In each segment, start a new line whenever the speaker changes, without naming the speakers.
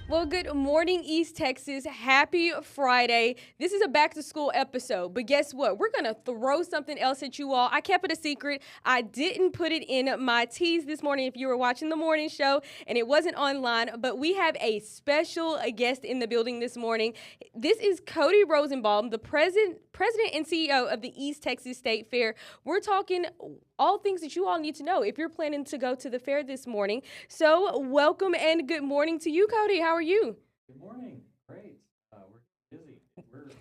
Well, good morning, East Texas. Happy Friday. This is a back to school episode, but guess what? We're going to throw something else at you all. I kept it a secret. I didn't put it in my teas this morning if you were watching the morning show and it wasn't online, but we have a special guest in the building this morning. This is Cody Rosenbaum, the president and CEO of the East Texas State Fair. We're talking all things that you all need to know if you're planning to go to the fair this morning. So, welcome and good morning to you, Cody. How are you?
Good morning. Great. We're busy.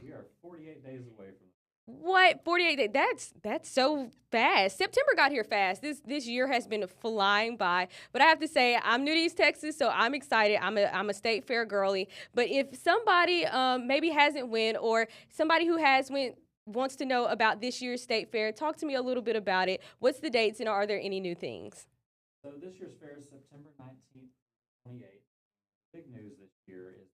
We are 48 days away from.
What 48 days? That's so fast. September got here fast. This year has been flying by. But I have to say, I'm new to East Texas, so I'm excited. I'm a state fair girly. But if somebody maybe hasn't went or somebody who has went wants to know about this year's state fair, talk to me a little bit about it. What's the dates and are there any new things?
So this year's fair is September 19th, 28th. Big news this year is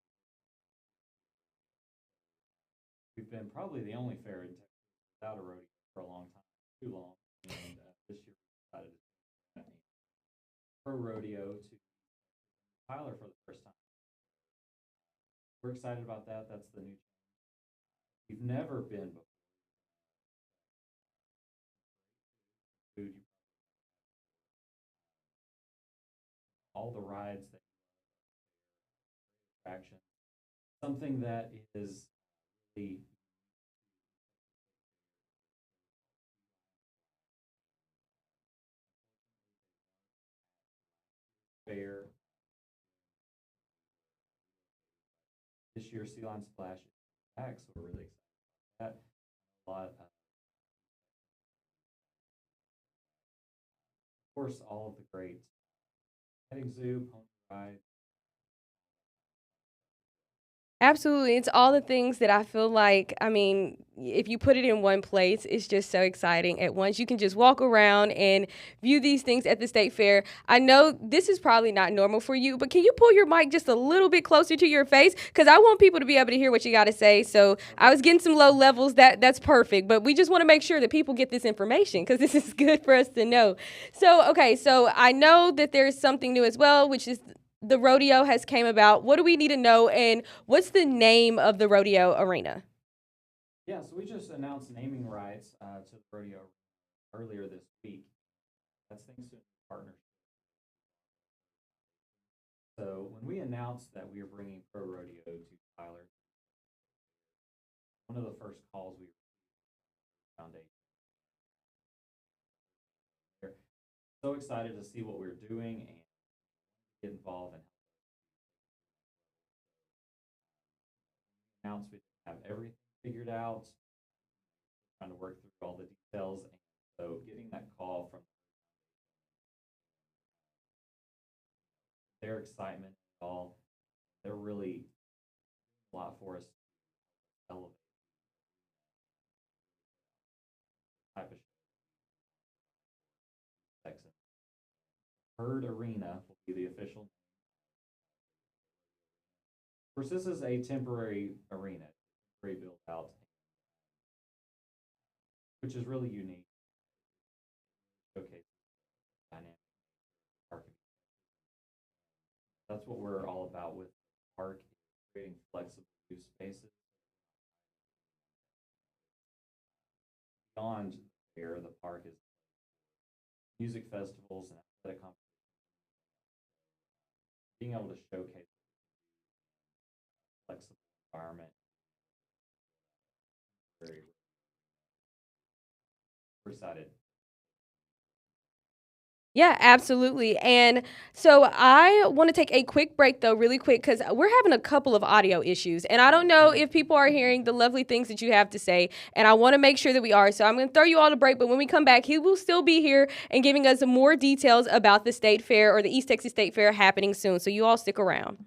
we've been probably the only fair in Texas without a rodeo for a long time, too long. And this year we decided to pro rodeo to Tyler for the first time. We're excited about that. That's the new. We've never been before. Food, all the rides that attraction, something that is the fair this year. Sea Lion Splash is back, so we're really excited about that. A lot, of course, all of the great petting zoo, pony rides.
Absolutely. It's all the things that I feel like, I mean, if you put it in one place, it's just so exciting. At once, you can just walk around and view these things at the state fair. I know this is probably not normal for you, but can you pull your mic just a little bit closer to your face? Because I want people to be able to hear what you got to say. So I was getting some low levels. That's perfect. But we just want to make sure that people get this information because this is good for us to know. So, okay, so I know that there's something new as well, which is the rodeo has came about. What do we need to know, and what's the name of the rodeo arena?
Yeah, so we just announced naming rights to the rodeo earlier this week. That's thanks to a partnership. So when we announced that we were bringing pro rodeo to Tyler, one of the first calls we foundation. They're so excited to see what we're doing and get involved and announce we have everything figured out, trying to work through all the details. And so getting that call from their excitement, all they're really a lot for us to elevate the type of Texas. Herd Arena will be the official. Of course, this is a temporary arena, temporary built out, which is really unique. Showcase dynamic park. That's what we're all about with the park, creating flexible use spaces. Beyond here, the park is music festivals and athletic competitions. Being able to showcase flexible environment, very we're excited.
Yeah, absolutely. And so I want to take a quick break, though, really quick, because we're having a couple of audio issues. And I don't know if people are hearing the lovely things that you have to say. And I want to make sure that we are. So I'm going to throw you all a break. But when we come back, he will still be here and giving us more details about the state fair or the East Texas State Fair happening soon. So you all stick around.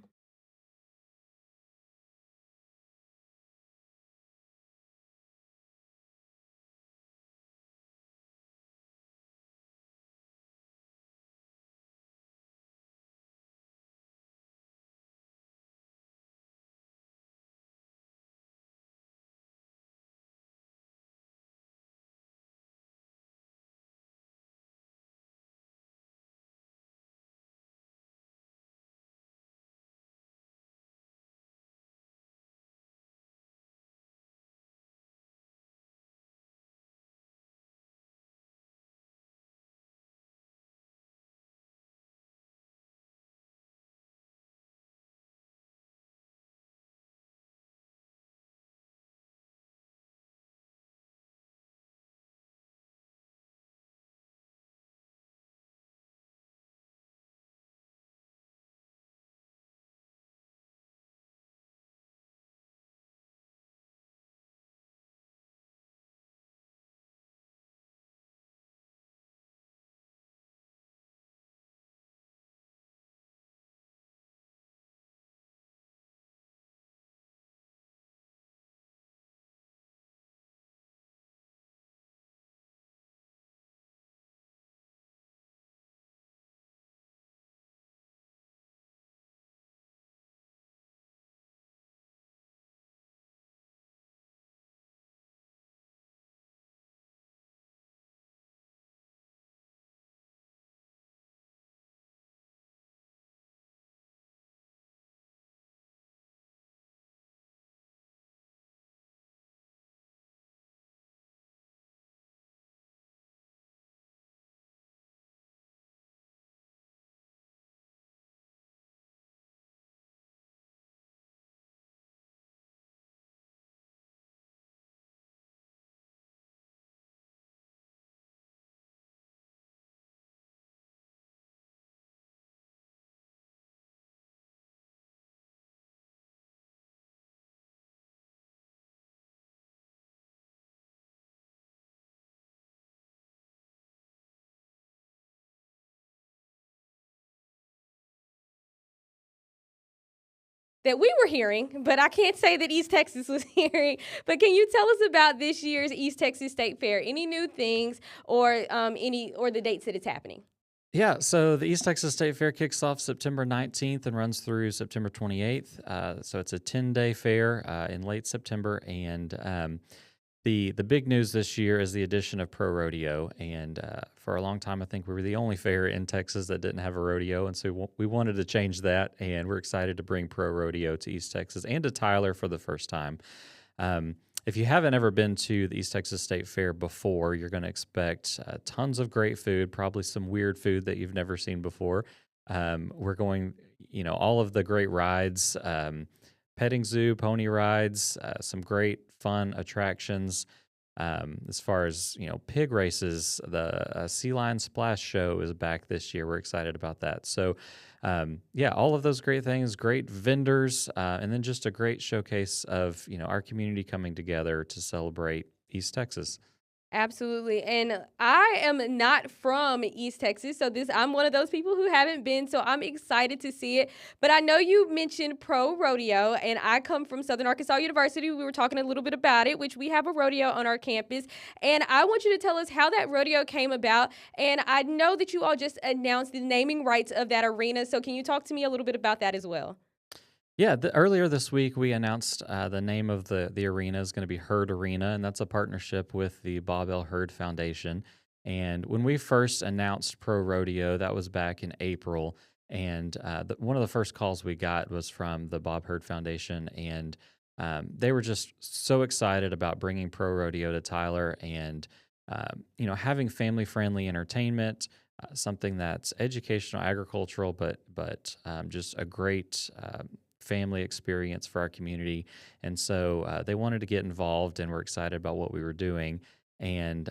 that we were hearing, but I can't say that East Texas was hearing. But can you tell us about this year's East Texas State Fair? Any new things or the dates that it's happening?
Yeah, so the East Texas State Fair kicks off September 19th and runs through September 28th. So it's a 10-day fair in late September, and the big news this year is the addition of Pro Rodeo. And for a long time, I think we were the only fair in Texas that didn't have a rodeo, and so we wanted to change that, and we're excited to bring Pro Rodeo to East Texas and to Tyler for the first time. Um, if you haven't ever been to the East Texas State Fair before, you're going to expect tons of great food, probably some weird food that you've never seen before. We're going, all of the great rides, petting zoo, pony rides, some great fun attractions. As far as pig races, the Sea Lion Splash Show is back this year. We're excited about that. So, yeah, all of those great things, great vendors, and then just a great showcase of our community coming together to celebrate East Texas.
Absolutely. And I am not from East Texas, so I'm one of those people who haven't been, so I'm excited to see it. But I know you mentioned Pro Rodeo, and I come from Southern Arkansas University. We were talking a little bit about it, which we have a rodeo on our campus. And I want you to tell us how that rodeo came about. And I know that you all just announced the naming rights of that arena, so can you talk to me a little bit about that as well?
Yeah, earlier this week we announced the name of the arena is going to be Herd Arena, and that's a partnership with the Bob L. Herd Foundation. And when we first announced Pro Rodeo, that was back in April, and one of the first calls we got was from the Bob Herd Foundation, and they were just so excited about bringing Pro Rodeo to Tyler, and having family-friendly entertainment. Something that's educational, agricultural, but just a great family experience for our community. And so they wanted to get involved, and we're excited about what we were doing, and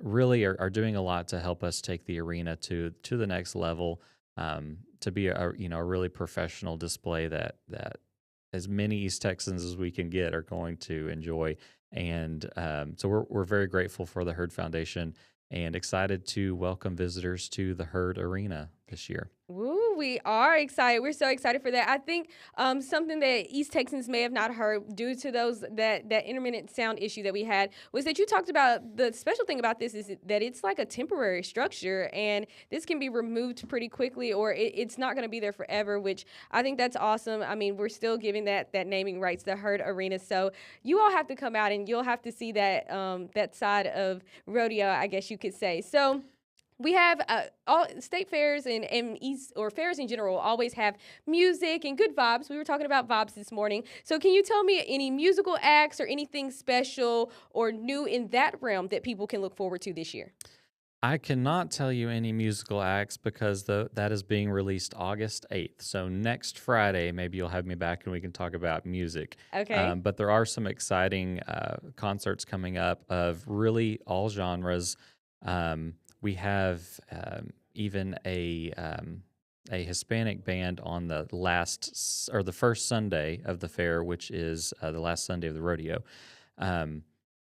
really are doing a lot to help us take the arena to the next level, to be a really professional display that as many East Texans as we can get are going to enjoy. And so we're very grateful for the Herd Foundation and excited to welcome visitors to the Herd Arena this year.
Woo, we are excited. We're so excited for that. I think something that East Texans may have not heard due to that intermittent sound issue that we had was that you talked about the special thing about this is that it's like a temporary structure, and this can be removed pretty quickly, or it's not going to be there forever, which I think that's awesome. I mean, we're still giving that naming rights, the Herd Arena. So you all have to come out and you'll have to see that side of rodeo, I guess you could say. So we have all state fairs and East or fairs in general always have music and good vibes. We were talking about vibes this morning. So can you tell me any musical acts or anything special or new in that realm that people can look forward to this year?
I cannot tell you any musical acts because that is being released August 8th. So next Friday, maybe you'll have me back and we can talk about music.
Okay.
But there are some exciting concerts coming up of really all genres. We have even a Hispanic band on the the first Sunday of the fair, which is the last Sunday of the rodeo. Um,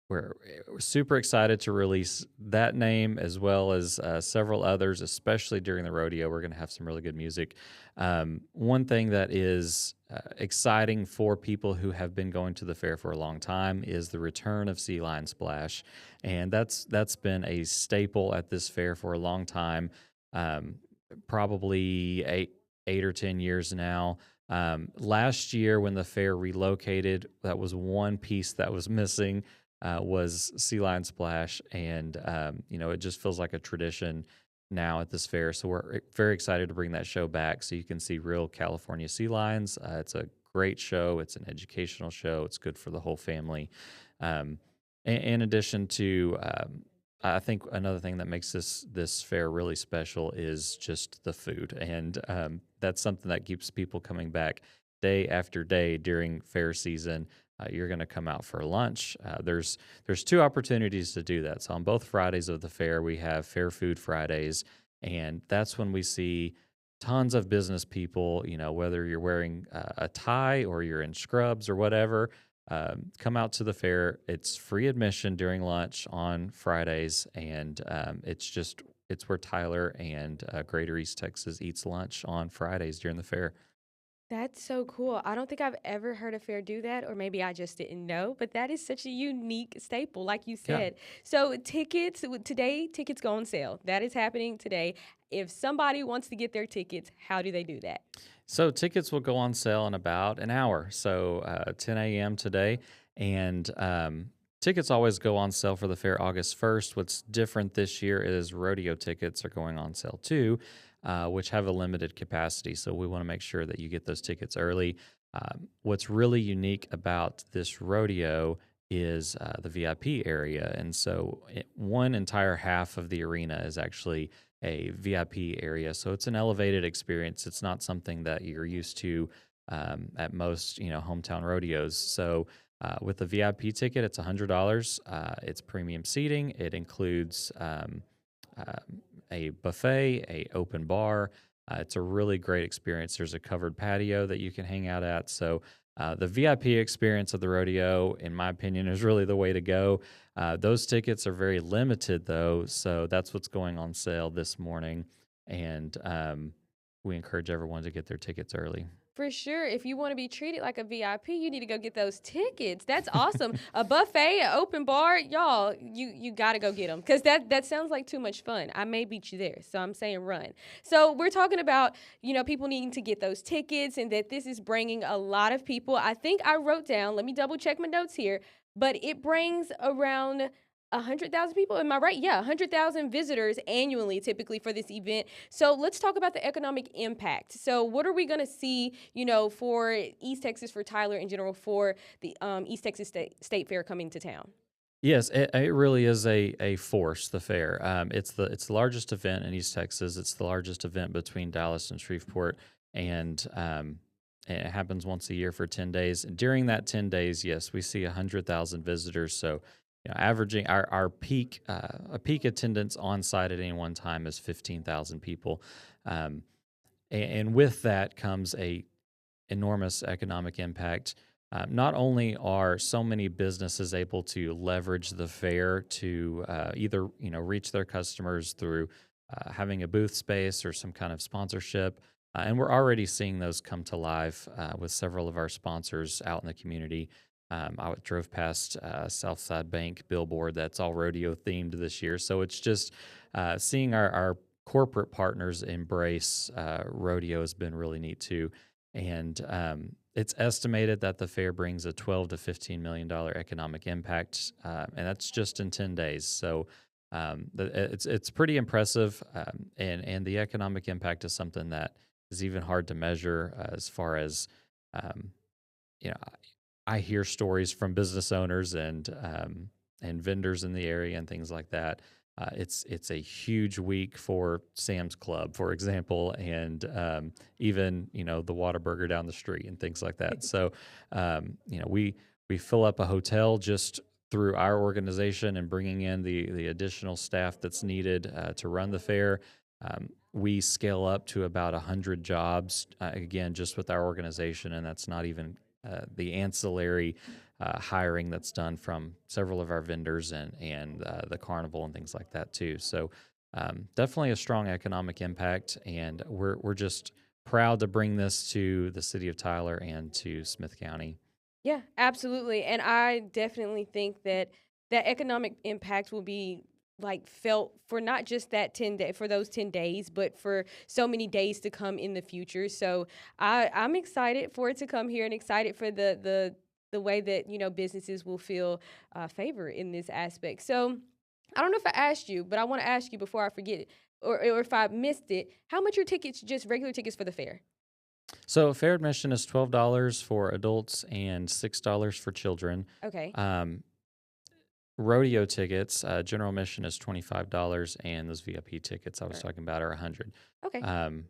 we're super excited to release that name as well as several others, especially during the rodeo. We're going to have some really good music. One thing that is exciting for people who have been going to the fair for a long time is the return of Sea Lion Splash, and that's been a staple at this fair for a long time, probably eight or 10 years now. Last year, when the fair relocated, that was one piece that was missing. Was Sea Lion Splash, and it just feels like a tradition now at this fair. So we're very excited to bring that show back, so you can see real California sea lions. It's a great show. It's an educational show. It's good for the whole family. In addition to, I think another thing that makes this fair really special is just the food, and that's something that keeps people coming back day after day during fair season. You're going to come out for lunch. There's two opportunities to do that. So on both Fridays of the fair, we have Fair Food Fridays, and that's when we see tons of business people. Whether you're wearing a tie or you're in scrubs or whatever, come out to the fair. It's free admission during lunch on Fridays, and it's where Tyler and Greater East Texas eats lunch on Fridays during the fair.
That's so cool. I don't think I've ever heard a fair do that, or maybe I just didn't know, but that is such a unique staple, like you
Yeah.
said. So, today, tickets go on sale. That is happening today. If somebody wants to get their tickets, how do they do that?
So tickets will go on sale in about an hour, so 10 a.m. today, and tickets always go on sale for the fair August 1st. What's different this year is rodeo tickets are going on sale too, which have a limited capacity. So we want to make sure that you get those tickets early. What's really unique about this rodeo is the VIP area, and so one entire half of the arena is actually a VIP area. So it's an elevated experience. It's not something that you're used to at most, hometown rodeos. So with the VIP ticket, it's $100. It's premium seating. It includes uh, a buffet, a open bar. It's a really great experience. There's a covered patio that you can hang out at. So the VIP experience of the rodeo, in my opinion, is really the way to go. Those tickets are very limited, though, so that's what's going on sale this morning, and we encourage everyone to get their tickets early.
For sure. If you want to be treated like a VIP, you need to go get those tickets. That's awesome. A buffet, an open bar, y'all, you got to go get them because that sounds like too much fun. I may beat you there. So I'm saying run. So we're talking about, people needing to get those tickets and that this is bringing a lot of people. I think I wrote down, let me double check my notes here, but it brings around 100,000 people. Am I right? Yeah, 100,000 visitors annually, typically for this event. So let's talk about the economic impact. So what are we going to see, for East Texas, for Tyler in general, for the East Texas State Fair coming to town?
Yes, it really is a force. The fair. It's the largest event in East Texas. It's the largest event between Dallas and Shreveport, and it happens once a year for 10 days. And during that 10 days, yes, we see 100,000 visitors. So, averaging our peak a peak attendance on site at any one time is 15,000 people, um, and with that comes a enormous economic impact. Not only are so many businesses able to leverage the fair to either reach their customers through having a booth space or some kind of sponsorship, and we're already seeing those come to life with several of our sponsors out in the community. I drove past Southside Bank billboard that's all rodeo themed this year, so it's just seeing our corporate partners embrace rodeo has been really neat too. And it's estimated that the fair brings a 12 to $15 million economic impact, and that's just in 10 days. So it's pretty impressive, and the economic impact is something that is even hard to measure as far as um, you know. I hear stories from business owners and vendors in the area and things like that. It's a huge week for Sam's Club, for example, and even the Whataburger down the street and things like that. So we fill up a hotel just through our organization and bringing in the additional staff that's needed to run the fair. We scale up to about 100 jobs again just with our organization, and that's not even the ancillary hiring that's done from several of our vendors and the carnival and things like that too. So definitely a strong economic impact, and we're just proud to bring this to the city of Tyler and to Smith County.
Yeah, absolutely. And I definitely think that that economic impact will be like felt for not just that 10 days, but for so many days to come in the future. So I'm excited for it to come here and excited for the way that, businesses will feel favor in this aspect. So I don't know if I asked you, but I want to ask you before I forget it, or if I missed it, how much are tickets, just regular tickets for the fair?
So fair admission is $12 for adults and $6 for children.
Okay.
Um, Rodeo tickets, general admission is $25, and those VIP tickets I was
All right.
talking about are 100.
Okay.
Um,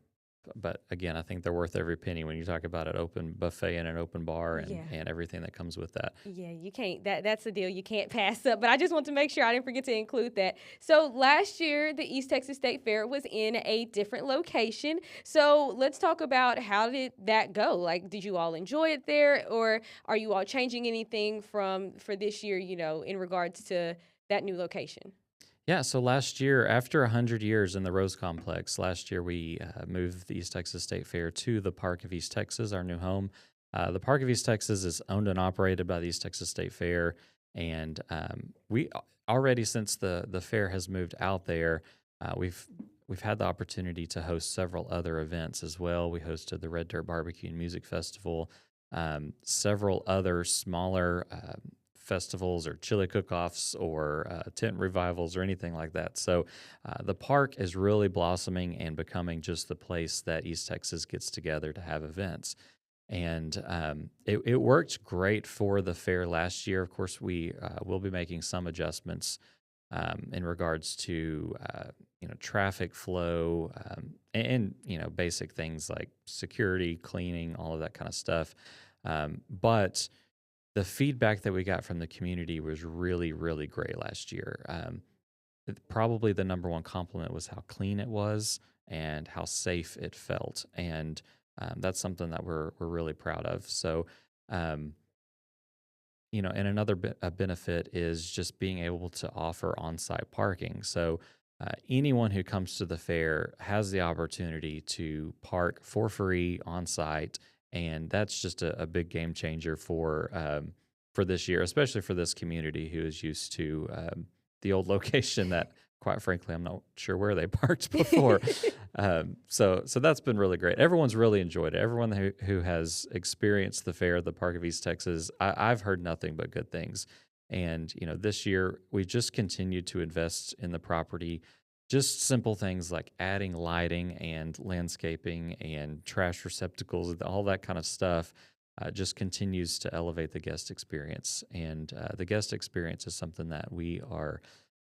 but again, I think they're worth every penny when you talk about an open buffet and an open bar and,
Yeah.
and everything that comes with that.
Yeah, you can't. That's the deal. You can't pass up. But I just want to make sure I didn't forget to include that. So last year, the East Texas State Fair was in a different location. So let's talk about how did that go? Like, did you all enjoy it there, or are you all changing anything for this year? In regards to that new location?
Yeah, so last year, after 100 years in the Rose Complex, last year we moved the East Texas State Fair to the Park of East Texas, our new home. The Park of East Texas is owned and operated by the East Texas State Fair, and we already, since the fair has moved out there, we've had the opportunity to host several other events as well. We hosted the Red Dirt Barbecue and Music Festival, several other smaller festivals or chili cook-offs or tent revivals or anything like that. So the park is really blossoming and becoming just the place that East Texas gets together to have events. And it worked great for the fair last year. Of course, we will be making some adjustments in regards to traffic flow and basic things like security, cleaning, all of that kind of stuff. But the feedback that we got from the community was really, really great last year. Probably the number one compliment was how clean it was and how safe it felt, and that's something that we're really proud of. So, and another a benefit is just being able to offer on-site parking. So. Anyone who comes to the fair has the opportunity to park for free on site, and that's just a big game changer for this year, especially for this community who is used to the old location that, quite frankly, I'm not sure where they parked before. So that's been really great. Everyone's really enjoyed it. Everyone who has experienced the fair at the Park of East Texas, I've heard nothing but good things. And this year we just continued to invest in the property. Just simple things like adding lighting and landscaping and trash receptacles, all that kind of stuff, just continues to elevate the guest experience. And the guest experience is something that we are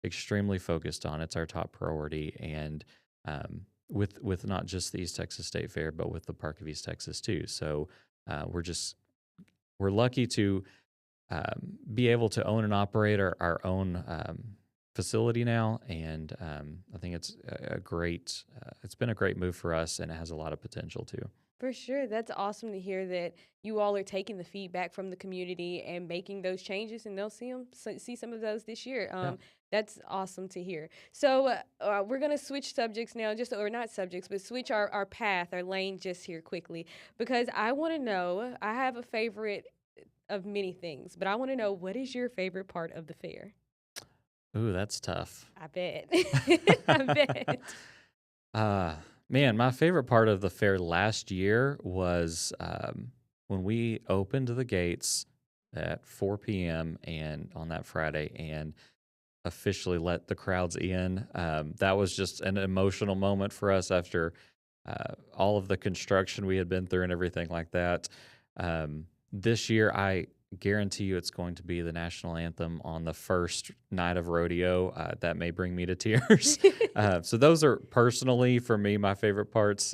extremely focused on. It's our top priority. And with not just the East Texas State Fair, but with the Park of East Texas too. So we're lucky to be able to own and operate our own facility now, and I think it's it's been a great move for us, and it has a lot of potential too.
For sure. That's awesome to hear that you all are taking the feedback from the community and making those changes, and they'll see some of those this year.
Yeah.
That's awesome to hear. So we're going to switch subjects now, or not subjects, but switch our path, our lane just here quickly, because I want to know, I have a favorite of many things, but I want to know, what is your favorite part of the fair?
Ooh, that's tough.
I bet. I bet.
Man, my favorite part of the fair last year was when we opened the gates at 4 p.m. and on that Friday and officially let the crowds in. That was just an emotional moment for us after all of the construction we had been through and everything like that. This year, I guarantee you it's going to be the national anthem on the first night of rodeo. That may bring me to tears. So those are personally, for me, my favorite parts.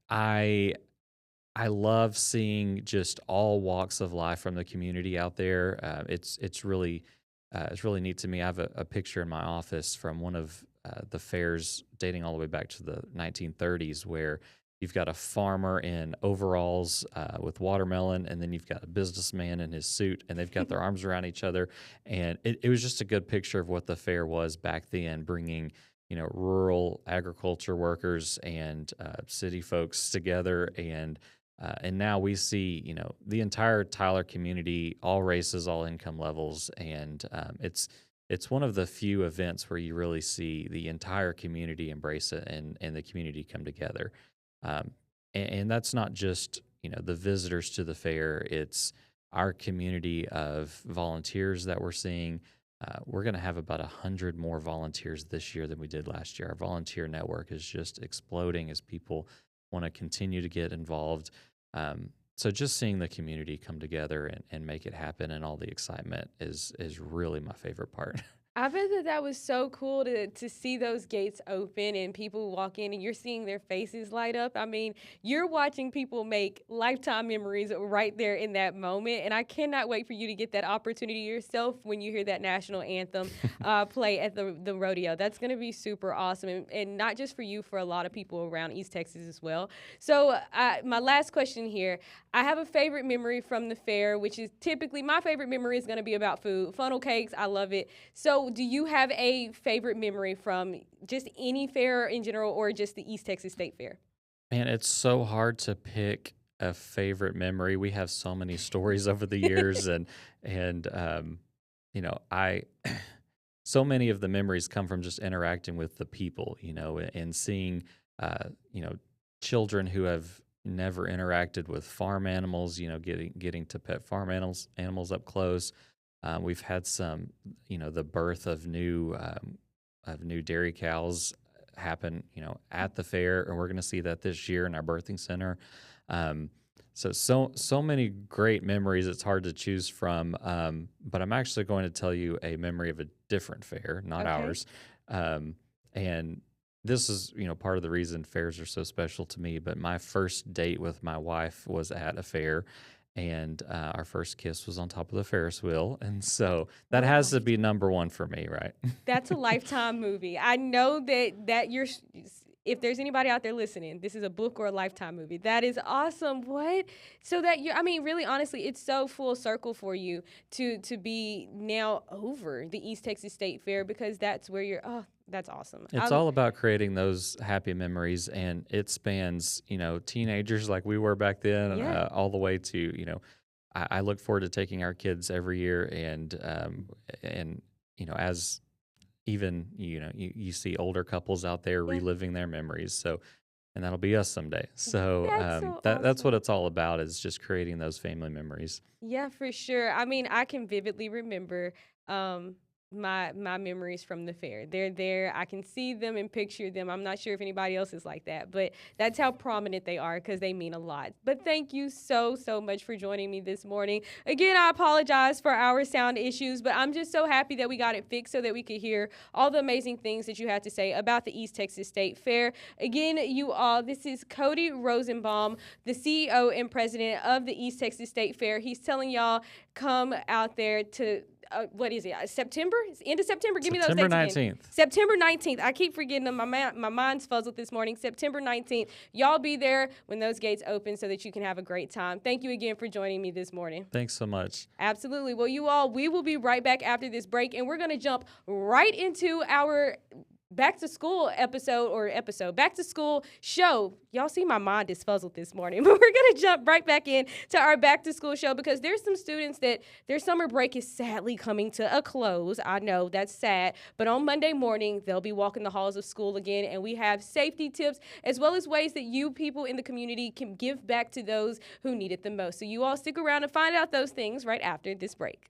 I love seeing just all walks of life from the community out there. It's really neat to me. I have a picture in my office from one of the fairs dating all the way back to the 1930s, where you've got a farmer in overalls with watermelon, and then you've got a businessman in his suit, and they've got their arms around each other. And it was just a good picture of what the fair was back then, bringing rural agriculture workers and city folks together. And now we see the entire Tyler community, all races, all income levels, and it's one of the few events where you really see the entire community embrace it and the community come together. And that's not just the visitors to the fair. It's our community of volunteers that we're seeing. We're going to have about 100 more volunteers this year than we did last year. Our volunteer network is just exploding as people want to continue to get involved. So just seeing the community come together and make it happen, and all the excitement is really my favorite part.
I bet that was so cool to see those gates open and people walk in and you're seeing their faces light up. I mean, you're watching people make lifetime memories right there in that moment. And I cannot wait for you to get that opportunity yourself when you hear that national anthem play at the rodeo. That's going to be super awesome. And not just for you, for a lot of people around East Texas as well. So my last question here, I have a favorite memory from the fair, which is typically my favorite memory is going to be about food. Funnel cakes, I love it. So So, do you have a favorite memory from just any fair in general or just the East Texas State Fair?
Man, it's so hard to pick a favorite memory. We have so many stories over the years, and I so many of the memories come from just interacting with the people, and seeing, uh, you know, children who have never interacted with farm animals, getting to pet farm animals up close. We've had some, the birth of new dairy cows happen, at the fair, and we're going to see that this year in our birthing center. Um, so many great memories. It's hard to choose from, but I'm actually going to tell you a memory of a different fair, not
Okay.
ours. And this is, part of the reason fairs are so special to me. But my first date with my wife was at a fair, and our first kiss was on top of the Ferris wheel, and so that
What a
has to be
lifetime.
number one for me, right?
That's a lifetime movie. I know that you're. If there's anybody out there listening, this is a book or a lifetime movie. That is awesome. What? So that you, I mean, really, honestly, it's so full circle for you to be now over the East Texas State Fair because that's where you're. Oh, that's awesome.
It's all about creating those happy memories, and it spans, teenagers like we were back then,
Yeah.
all the way to, I look forward to taking our kids every year, and as even you see older couples out there
Yeah.
reliving their memories. So, and that'll be us someday. So
That's so
that's what
awesome.
it's all about, is just creating those family memories.
Yeah, for sure. I mean, I can vividly remember um my memories from the fair. They're there. I can see them and picture them. I'm not sure if anybody else is like that, but that's how prominent they are because they mean a lot. But thank you so much for joining me this morning. Again, I apologize for our sound issues, but I'm just so happy that we got it fixed so that we could hear all the amazing things that you had to say about the East Texas State Fair. Again, you all, this is Cody Rosenbaum, the CEO and president of the East Texas State Fair. He's telling y'all, come out there to what is it? September? It's end of September. Give me those
September
dates again.
19th.
September 19th. I keep forgetting them. My mind's fuzzled this morning. September 19th. Y'all be there when those gates open so that you can have a great time. Thank you again for joining me this morning.
Thanks so much.
Absolutely. Well, you all, we will be right back after this break, and we're going to jump right into our back to school back to school show. Y'all see my mind is fuzzled this morning, but we're going to jump right back in to our back to school show because there's some students that their summer break is sadly coming to a close. I know that's sad, but on Monday morning, they'll be walking the halls of school again, and we have safety tips as well as ways that you people in the community can give back to those who need it the most. So you all stick around and find out those things right after this break.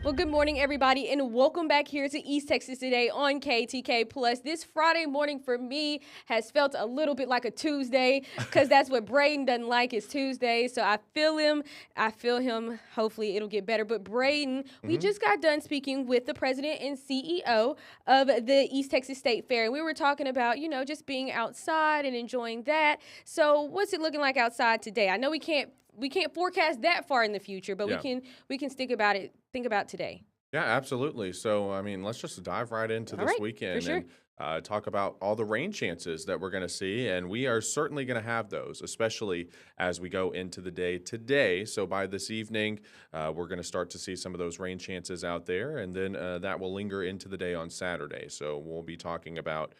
Well, good morning, everybody, and welcome back here to East Texas Today on KTK Plus. This Friday morning for me has felt a little bit like a Tuesday because that's what Braden doesn't like is Tuesday. So I feel him. I feel him. Hopefully it'll get better. But Braden, we just got done speaking with the president and CEO of the East Texas State Fair. And we were talking about, just being outside and enjoying that. So what's it looking like outside today? I know we can't forecast that far in the future, but
Yeah.
we can think about today.
Yeah, absolutely. So, I mean, let's just dive right into
All
this
right, for
weekend
sure.
and talk about all the rain chances that we're going to see. And we are certainly going to have those, especially as we go into the day today. So, by this evening, we're going to start to see some of those rain chances out there. And then that will linger into the day on Saturday. So, we'll be talking about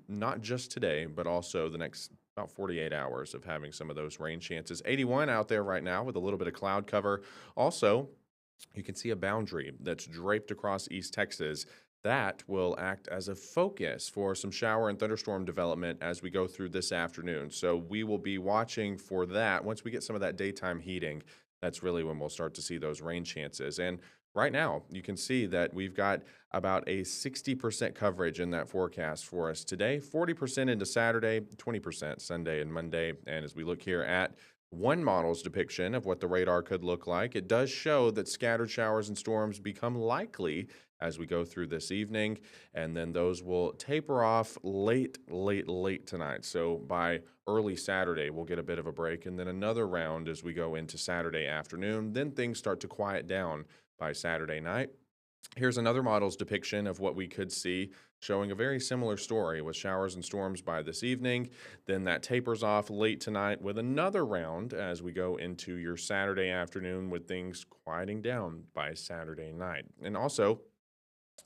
not just today, but also the next about 48 hours of having some of those rain chances. 81 out there right now with a little bit of cloud cover. Also, you can see a boundary that's draped across East Texas. That will act as a focus for some shower and thunderstorm development as we go through this afternoon. So we will be watching for that. Once we get some of that daytime heating, that's really when we'll start to see those rain chances. And right now, you can see that we've got about a 60% coverage in that forecast for us today, 40% into Saturday, 20% Sunday and Monday. And as we look here at one model's depiction of what the radar could look like, it does show that scattered showers and storms become likely as we go through this evening, and then those will taper off late tonight. So by early Saturday, we'll get a bit of a break, and then another round as we go into Saturday afternoon. Then things start to quiet down by Saturday night. Here's another model's depiction of what we could see, showing a very similar story with showers and storms by this evening. Then that tapers off late tonight with another round as we go into your Saturday afternoon with things quieting down by Saturday night. And also,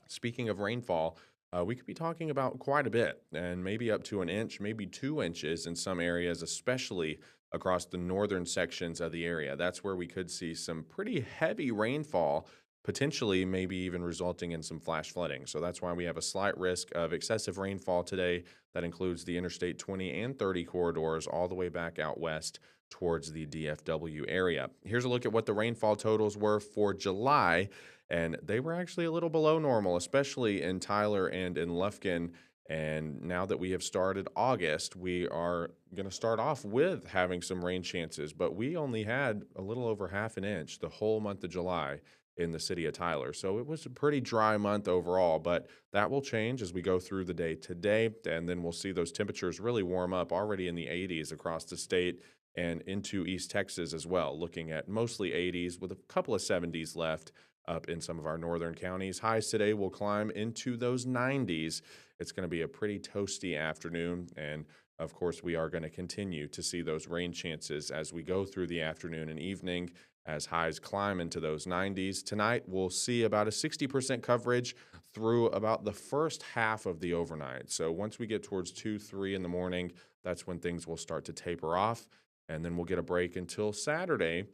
speaking of rainfall, we could be talking about quite a bit and maybe up to an inch, maybe 2 inches in some areas, especially across the northern sections of the area. That's where we could see some pretty heavy rainfall, potentially maybe even resulting in some flash flooding. So that's why we have a slight risk of excessive rainfall today. That includes the Interstate 20 and 30 corridors all the way back out west towards the DFW area. Here's a look at what the rainfall totals were for July, and they were actually a little below normal, especially in Tyler and in Lufkin. And now that we have started August, we are going to start off with having some rain chances, but we only had a little over half an inch the whole month of July in the city of Tyler. So it was a pretty dry month overall, but that will change as we go through the day today. And then we'll see those temperatures really warm up already in the 80s across the state and into East Texas as well, looking at mostly 80s with a couple of 70s left up in some of our northern counties. Highs today will climb into those 90s. It's going to be a pretty toasty afternoon. And of course, we are going to continue to see those rain chances as we go through the afternoon and evening as highs climb into those 90s. Tonight, we'll see about a 60% coverage through about the first half of the overnight. So once we get towards 2, 3 in the morning, that's when things will start to taper off. And then we'll get a break until Saturday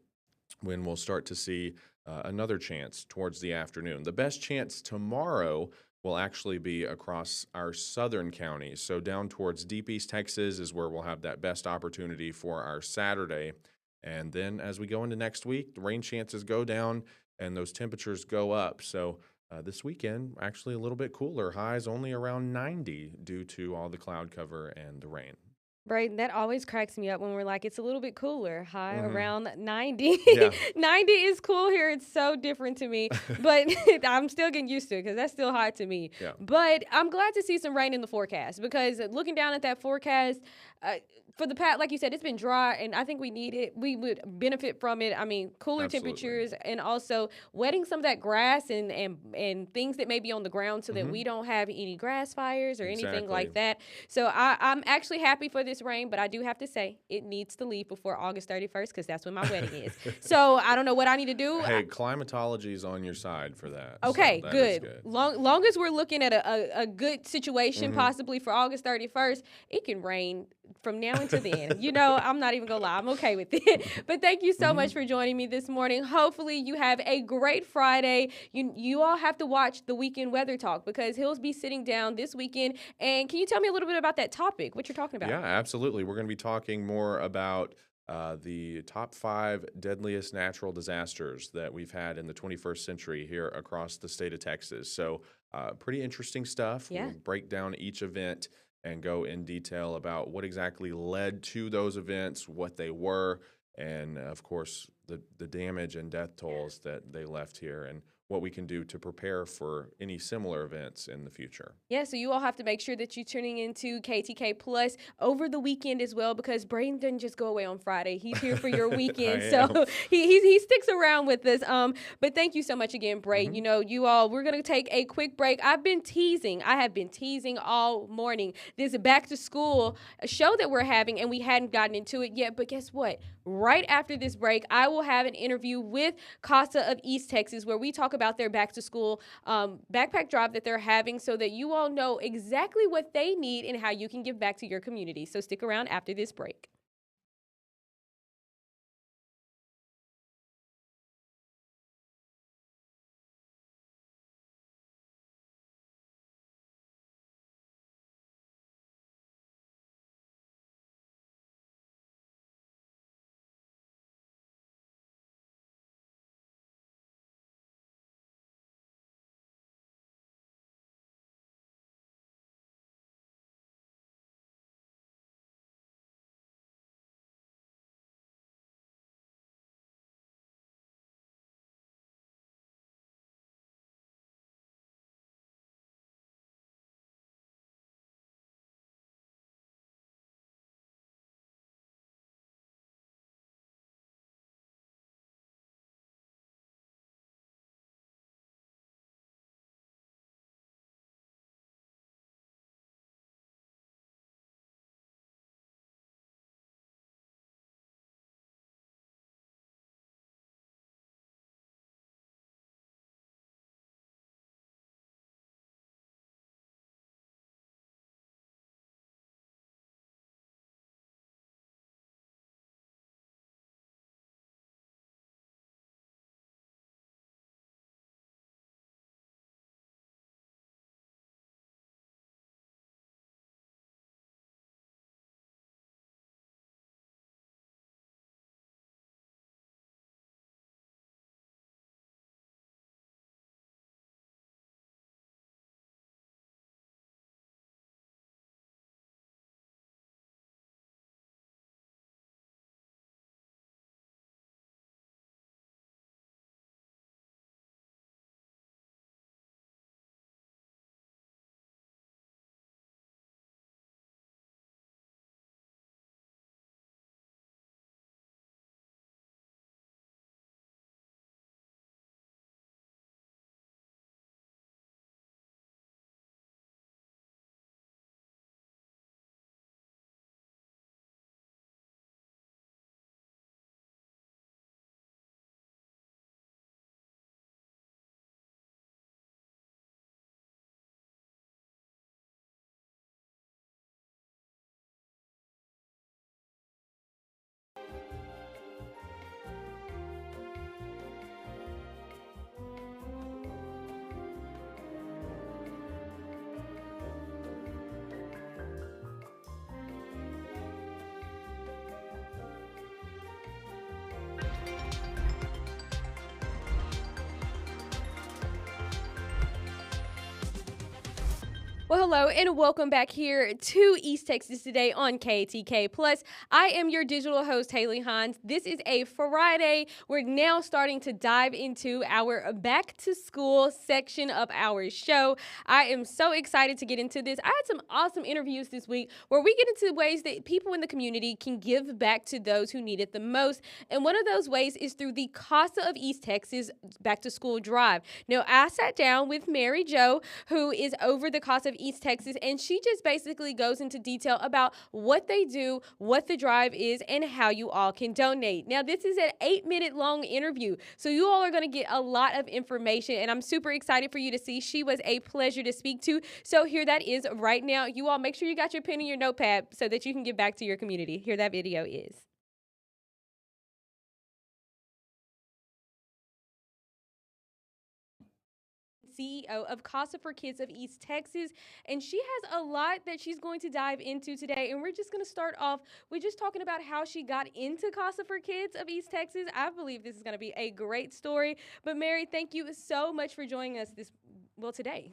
when we'll start to see another chance towards the afternoon. The best chance tomorrow will actually be across our southern counties. So down towards deep East Texas is where we'll have that best opportunity for our Saturday. And then as we go into next week, the rain chances go down and those temperatures go up. So this weekend, actually a little bit cooler. Highs only around 90 due to all the cloud cover and the rain.
Braden, that always cracks me up when we're like, it's a little bit cooler, high
Mhm.
around 90.
Yeah.
90 is cool here. It's so different to me, but I'm still getting used to it because that's still hot to me.
Yeah.
But I'm glad to see some rain in the forecast because looking down at that forecast, for the past, like you said, it's been dry and I think we need it. We would benefit from it. I mean, cooler
Absolutely.
temperatures and also wetting some of that grass and things that may be on the ground so that we don't have any grass fires or anything like
Exactly.
that. So I'm actually happy for this rain, but I do have to say it needs to leave before August 31st because that's when my wedding is. So I don't know what I need to do.
Hey, climatology is on your side for that.
Okay,
so that is
good. Long as we're looking at a good situation possibly for August 31st, it can rain from now until then. I'm not even gonna lie, I'm okay with it. But thank you so much for joining me this morning. Hopefully you have a great Friday. You all have to watch the weekend weather talk because he'll be sitting down this weekend. And can you tell me a little bit about that topic, what you're talking about?
Yeah, absolutely. We're going to be talking more about the top 5 deadliest natural disasters that we've had in the 21st century here across the state of Texas. So, pretty interesting stuff.
Yeah.
We'll break down each event and go in detail about what exactly led to those events, what they were, and of course, the damage and death tolls that they left here, and what we can do to prepare for any similar events in the future.
Yeah, so you all have to make sure that you're tuning into KTK Plus over the weekend as well, because Braden doesn't just go away on Friday. He's here for your weekend,
I
so
am.
he sticks around with us. But thank you so much again, Braden.
Mhm.
You know, you all, we're gonna take a quick break. I have been teasing all morning this back to school show that we're having, and we hadn't gotten into it yet. But guess what? Right after this break, I will have an interview with Casa of East Texas, where we talk about their back to school backpack drive that they're having, so that you all know exactly what they need and how you can give back to your community. So stick around after this break. Well, hello and welcome back here to East Texas Today on KTK Plus. I am your digital host, Haley Hines. This is a Friday. We're now starting to dive into our back to school section of our show. I am so excited to get into this. I had some awesome interviews this week where we get into ways that people in the community can give back to those who need it the most. And one of those ways is through the Casa of East Texas back to school drive. Now, I sat down with Mary Jo, who is over the Casa of East Texas, and she just basically goes into detail about what they do, what the drive is, and how you all can donate. Now, this is an 8-minute long interview, so you all are going to get a lot of information, and I'm super excited for you to see. She was a pleasure to speak to, so here that is right now. You all make sure you got your pen and your notepad so that you can give back to your community. Here that video is. CEO of Casa for Kids of East Texas. And she has a lot that she's going to dive into today. And we're just going to start off with just talking about how she got into Casa for Kids of East Texas. I believe this is going to be a great story. But Mary, thank you so much for joining us today.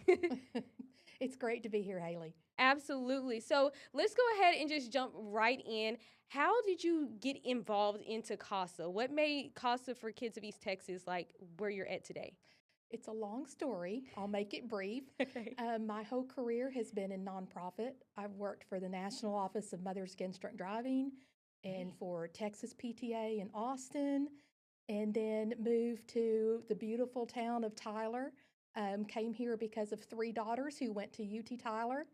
It's great to be here, Haley.
Absolutely. So let's go ahead and just jump right in. How did you get involved into CASA? What made CASA for Kids of East Texas like where you're at today?
It's a long story. I'll make it brief.
Okay.
My whole career has been in nonprofit. I've worked for the National Office of Mothers Against Drunk Driving and for Texas PTA in Austin, and then moved to the beautiful town of Tyler. Came here because of 3 daughters who went to UT Tyler,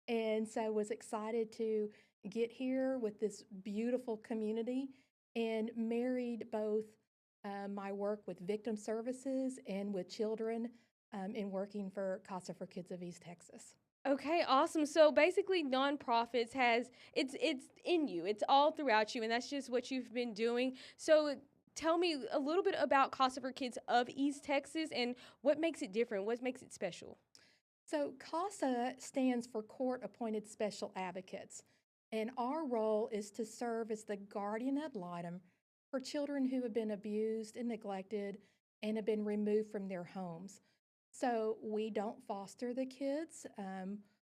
and so was excited to get here with this beautiful community and married both my work with victim services and with children in working for Casa for Kids of East Texas.
Okay, awesome. So basically nonprofits it's in you. It's all throughout you, and that's just what you've been doing. So tell me a little bit about Casa for Kids of East Texas and what makes it different. What makes it special?
So CASA stands for Court Appointed Special Advocates, and our role is to serve as the guardian ad litem for children who have been abused and neglected and have been removed from their homes. So we don't foster the kids.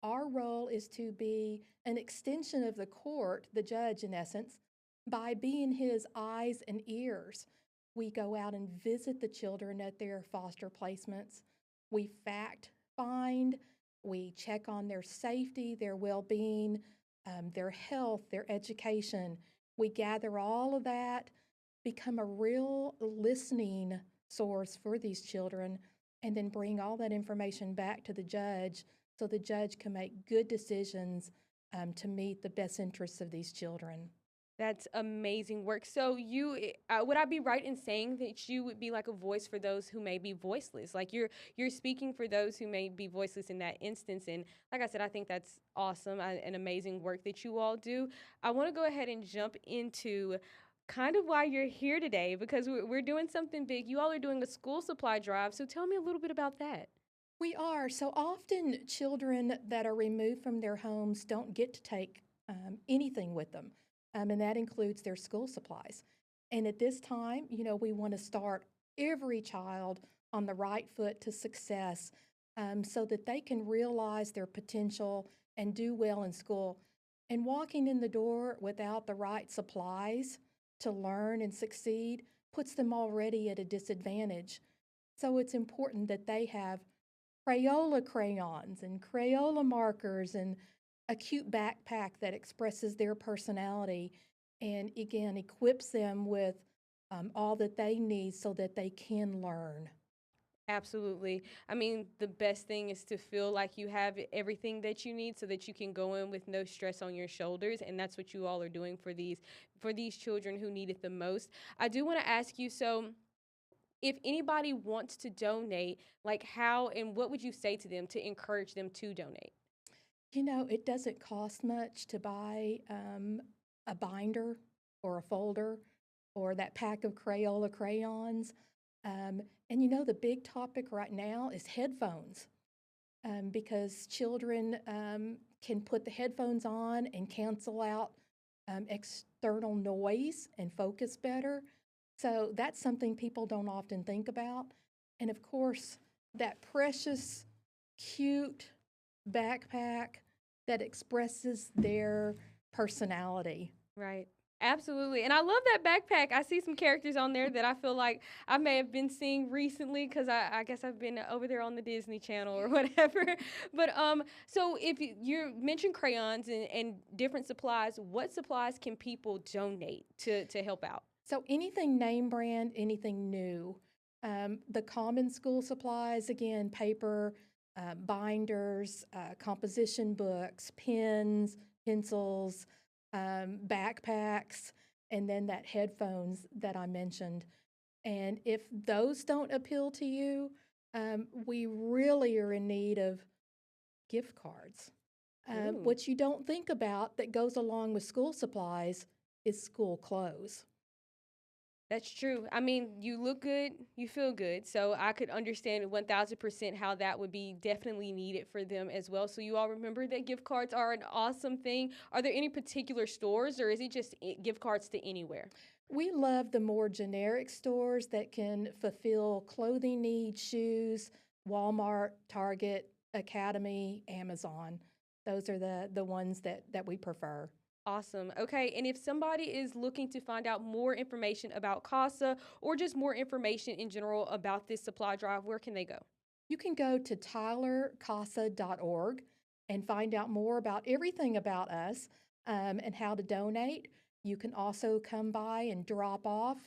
Our role is to be an extension of the court, the judge in essence, by being his eyes and ears. We go out and visit the children at their foster placements. We fact find, we check on their safety, their well-being, their health, their education. We gather all of that, become a real listening source for these children, and then bring all that information back to the judge so the judge can make good decisions to meet the best interests of these children.
That's amazing work. So would I be right in saying that you would be like a voice for those who may be voiceless? Like you're speaking for those who may be voiceless in that instance. And like I said, I think that's awesome and amazing work that you all do. I want to go ahead and jump into kind of why you're here today because we're doing something big. You all are doing a school supply drive. So tell me a little bit about that.
We are. So often children that are removed from their homes don't get to take anything with them. And that includes their school supplies. And at this time, we want to start every child on the right foot to success so that they can realize their potential and do well in school. And walking in the door without the right supplies to learn and succeed puts them already at a disadvantage. So it's important that they have Crayola crayons and Crayola markers and a cute backpack that expresses their personality and again equips them with all that they need so that they can learn.
Absolutely. I mean, the best thing is to feel like you have everything that you need so that you can go in with no stress on your shoulders. And that's what you all are doing for these children who need it the most. I do want to ask you, so if anybody wants to donate, like how and what would you say to them to encourage them to donate?
It doesn't cost much to buy a binder or a folder or that pack of Crayola crayons. And the big topic right now is headphones because children can put the headphones on and cancel out external noise and focus better. So that's something people don't often think about. And of course, that precious, cute backpack that expresses their personality.
Right. Absolutely. And I love that backpack. I see some characters on there that I feel like I may have been seeing recently because I guess I've been over there on the Disney Channel or whatever. But so if you mentioned crayons and different supplies, what supplies can people donate to help out?
So anything name brand, anything new. The common school supplies, again, paper, binders, composition books, pens, pencils, backpacks, and then that headphones that I mentioned. And if those don't appeal to you, we really are in need of gift cards. What you don't think about that goes along with school supplies is school clothes.
That's true. I mean, you look good, you feel good. So I could understand 1000% how that would be definitely needed for them as well. So you all remember that gift cards are an awesome thing. Are there any particular stores or is it just gift cards to anywhere?
We love the more generic stores that can fulfill clothing needs, shoes, Walmart, Target, Academy, Amazon. Those are the ones that we prefer.
Awesome. Okay. And if somebody is looking to find out more information about CASA or just more information in general about this supply drive, where can they go?
You can go to tylercasa.org and find out more about everything about us and how to donate. You can also come by and drop off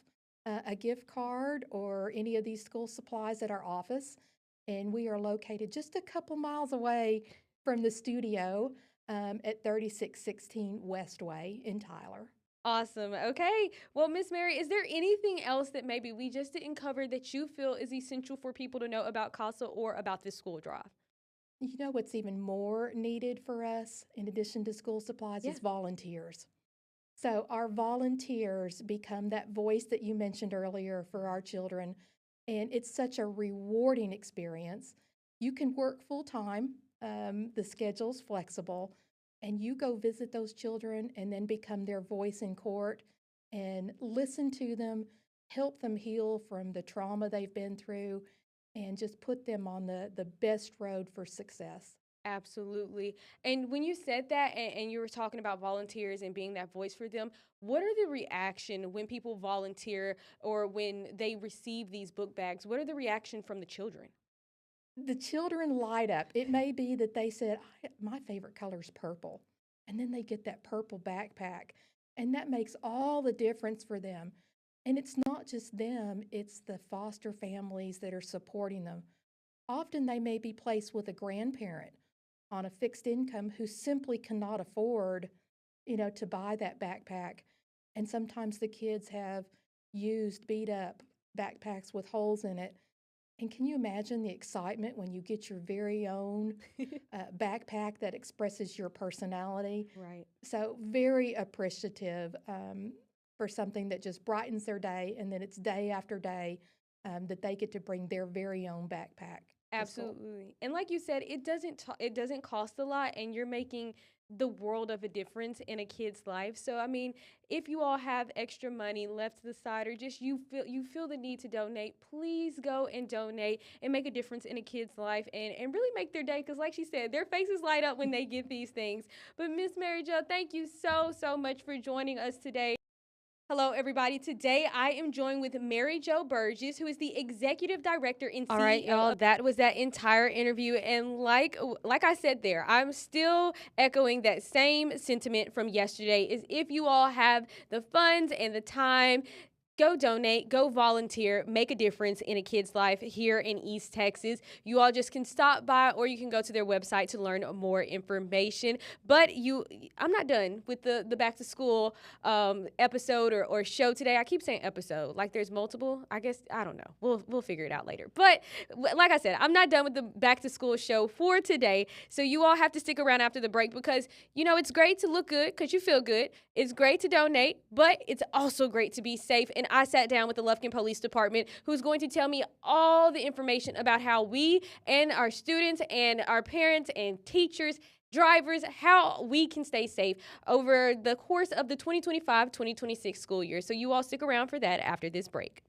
a gift card or any of these school supplies at our office. And we are located just a couple miles away from the studio at 3616 Westway in Tyler.
Awesome. Okay. Well, Miss Mary, is there anything else that maybe we just didn't cover that you feel is essential for people to know about CASA or about this school drive?
You know what's even more needed for us, in addition to school supplies,
Yeah.
is volunteers. So, our volunteers become that voice that you mentioned earlier for our children, and it's such a rewarding experience. You can work full time, the schedule's flexible, and you go visit those children and then become their voice in court and listen to them, help them heal from the trauma they've been through, and just put them on the best road for success.
Absolutely. And when you said that and you were talking about volunteers and being that voice for them, what are the reaction when people volunteer or when they receive these book bags? What are the reaction from the children?
The children light up. It may be that they said, My favorite color is purple. And then they get that purple backpack. And that makes all the difference for them. And it's not just them, it's the foster families that are supporting them. Often they may be placed with a grandparent on a fixed income who simply cannot afford, to buy that backpack. And sometimes the kids have used, beat up backpacks with holes in it, and can you imagine the excitement when you get your very own backpack that expresses your personality?
Right.
So, very appreciative for something that just brightens their day, and then it's day after day that they get to bring their very own backpack to school.
Absolutely. And like you said, it doesn't cost a lot and you're making the world of a difference in a kid's life. So I mean, if you all have extra money left to the side or just you feel the need to donate, please go and donate and make a difference in a kid's life and really make their day cuz like she said, their faces light up when they get these things. But Miss Mary Jo, thank you so much for joining us today. Hello, everybody. Today I am joined with Mary Jo Burgess, who is the executive director and CEO. All right, y'all. That was that entire interview, and like I said there, I'm still echoing that same sentiment from yesterday. Is if you all have the funds and the time, go donate, go volunteer, make a difference in a kid's life here in East Texas. You all just can stop by or you can go to their website to learn more information. But I'm not done with the back to school episode or show today. I keep saying episode, like there's multiple. I guess, I don't know. We'll figure it out later. But like I said, I'm not done with the back to school show for today. So you all have to stick around after the break because, it's great to look good because you feel good. It's great to donate, but it's also great to be safe. And I sat down with the Lufkin Police Department, who's going to tell me all the information about how we and our students and our parents and teachers, drivers, how we can stay safe over the course of the 2025-2026 school year. So you all stick around for that after this break.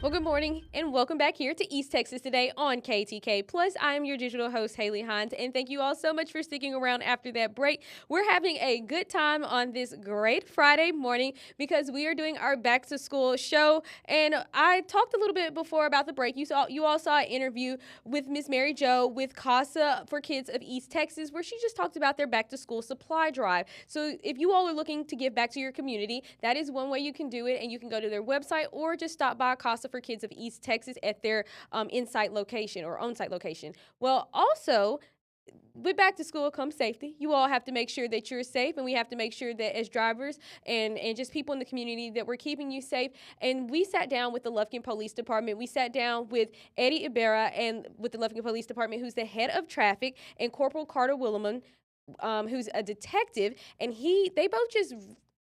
Well, good morning and welcome back here to East Texas Today on KTK. Plus, I am your digital host, Haley Hines, and thank you all so much for sticking around after that break. We're having a good time on this great Friday morning because we are doing our back to school show. And I talked a little bit before about the break. You all saw an interview with Miss Mary Jo with CASA for Kids of East Texas, where she just talked about their back to school supply drive. So if you all are looking to give back to your community, that is one way you can do it, and you can go to their website or just stop by CASA for Kids of East Texas at their in-site location or on-site location. Well, also, with back to school comes safety. You all have to make sure that you're safe, and we have to make sure that as drivers and just people in the community that we're keeping you safe. And we sat down with the Lufkin Police Department. We sat down with Eddie Ibarra and with the Lufkin Police Department, who's the head of traffic, and Corporal Carter Williman, who's a detective, and they both just,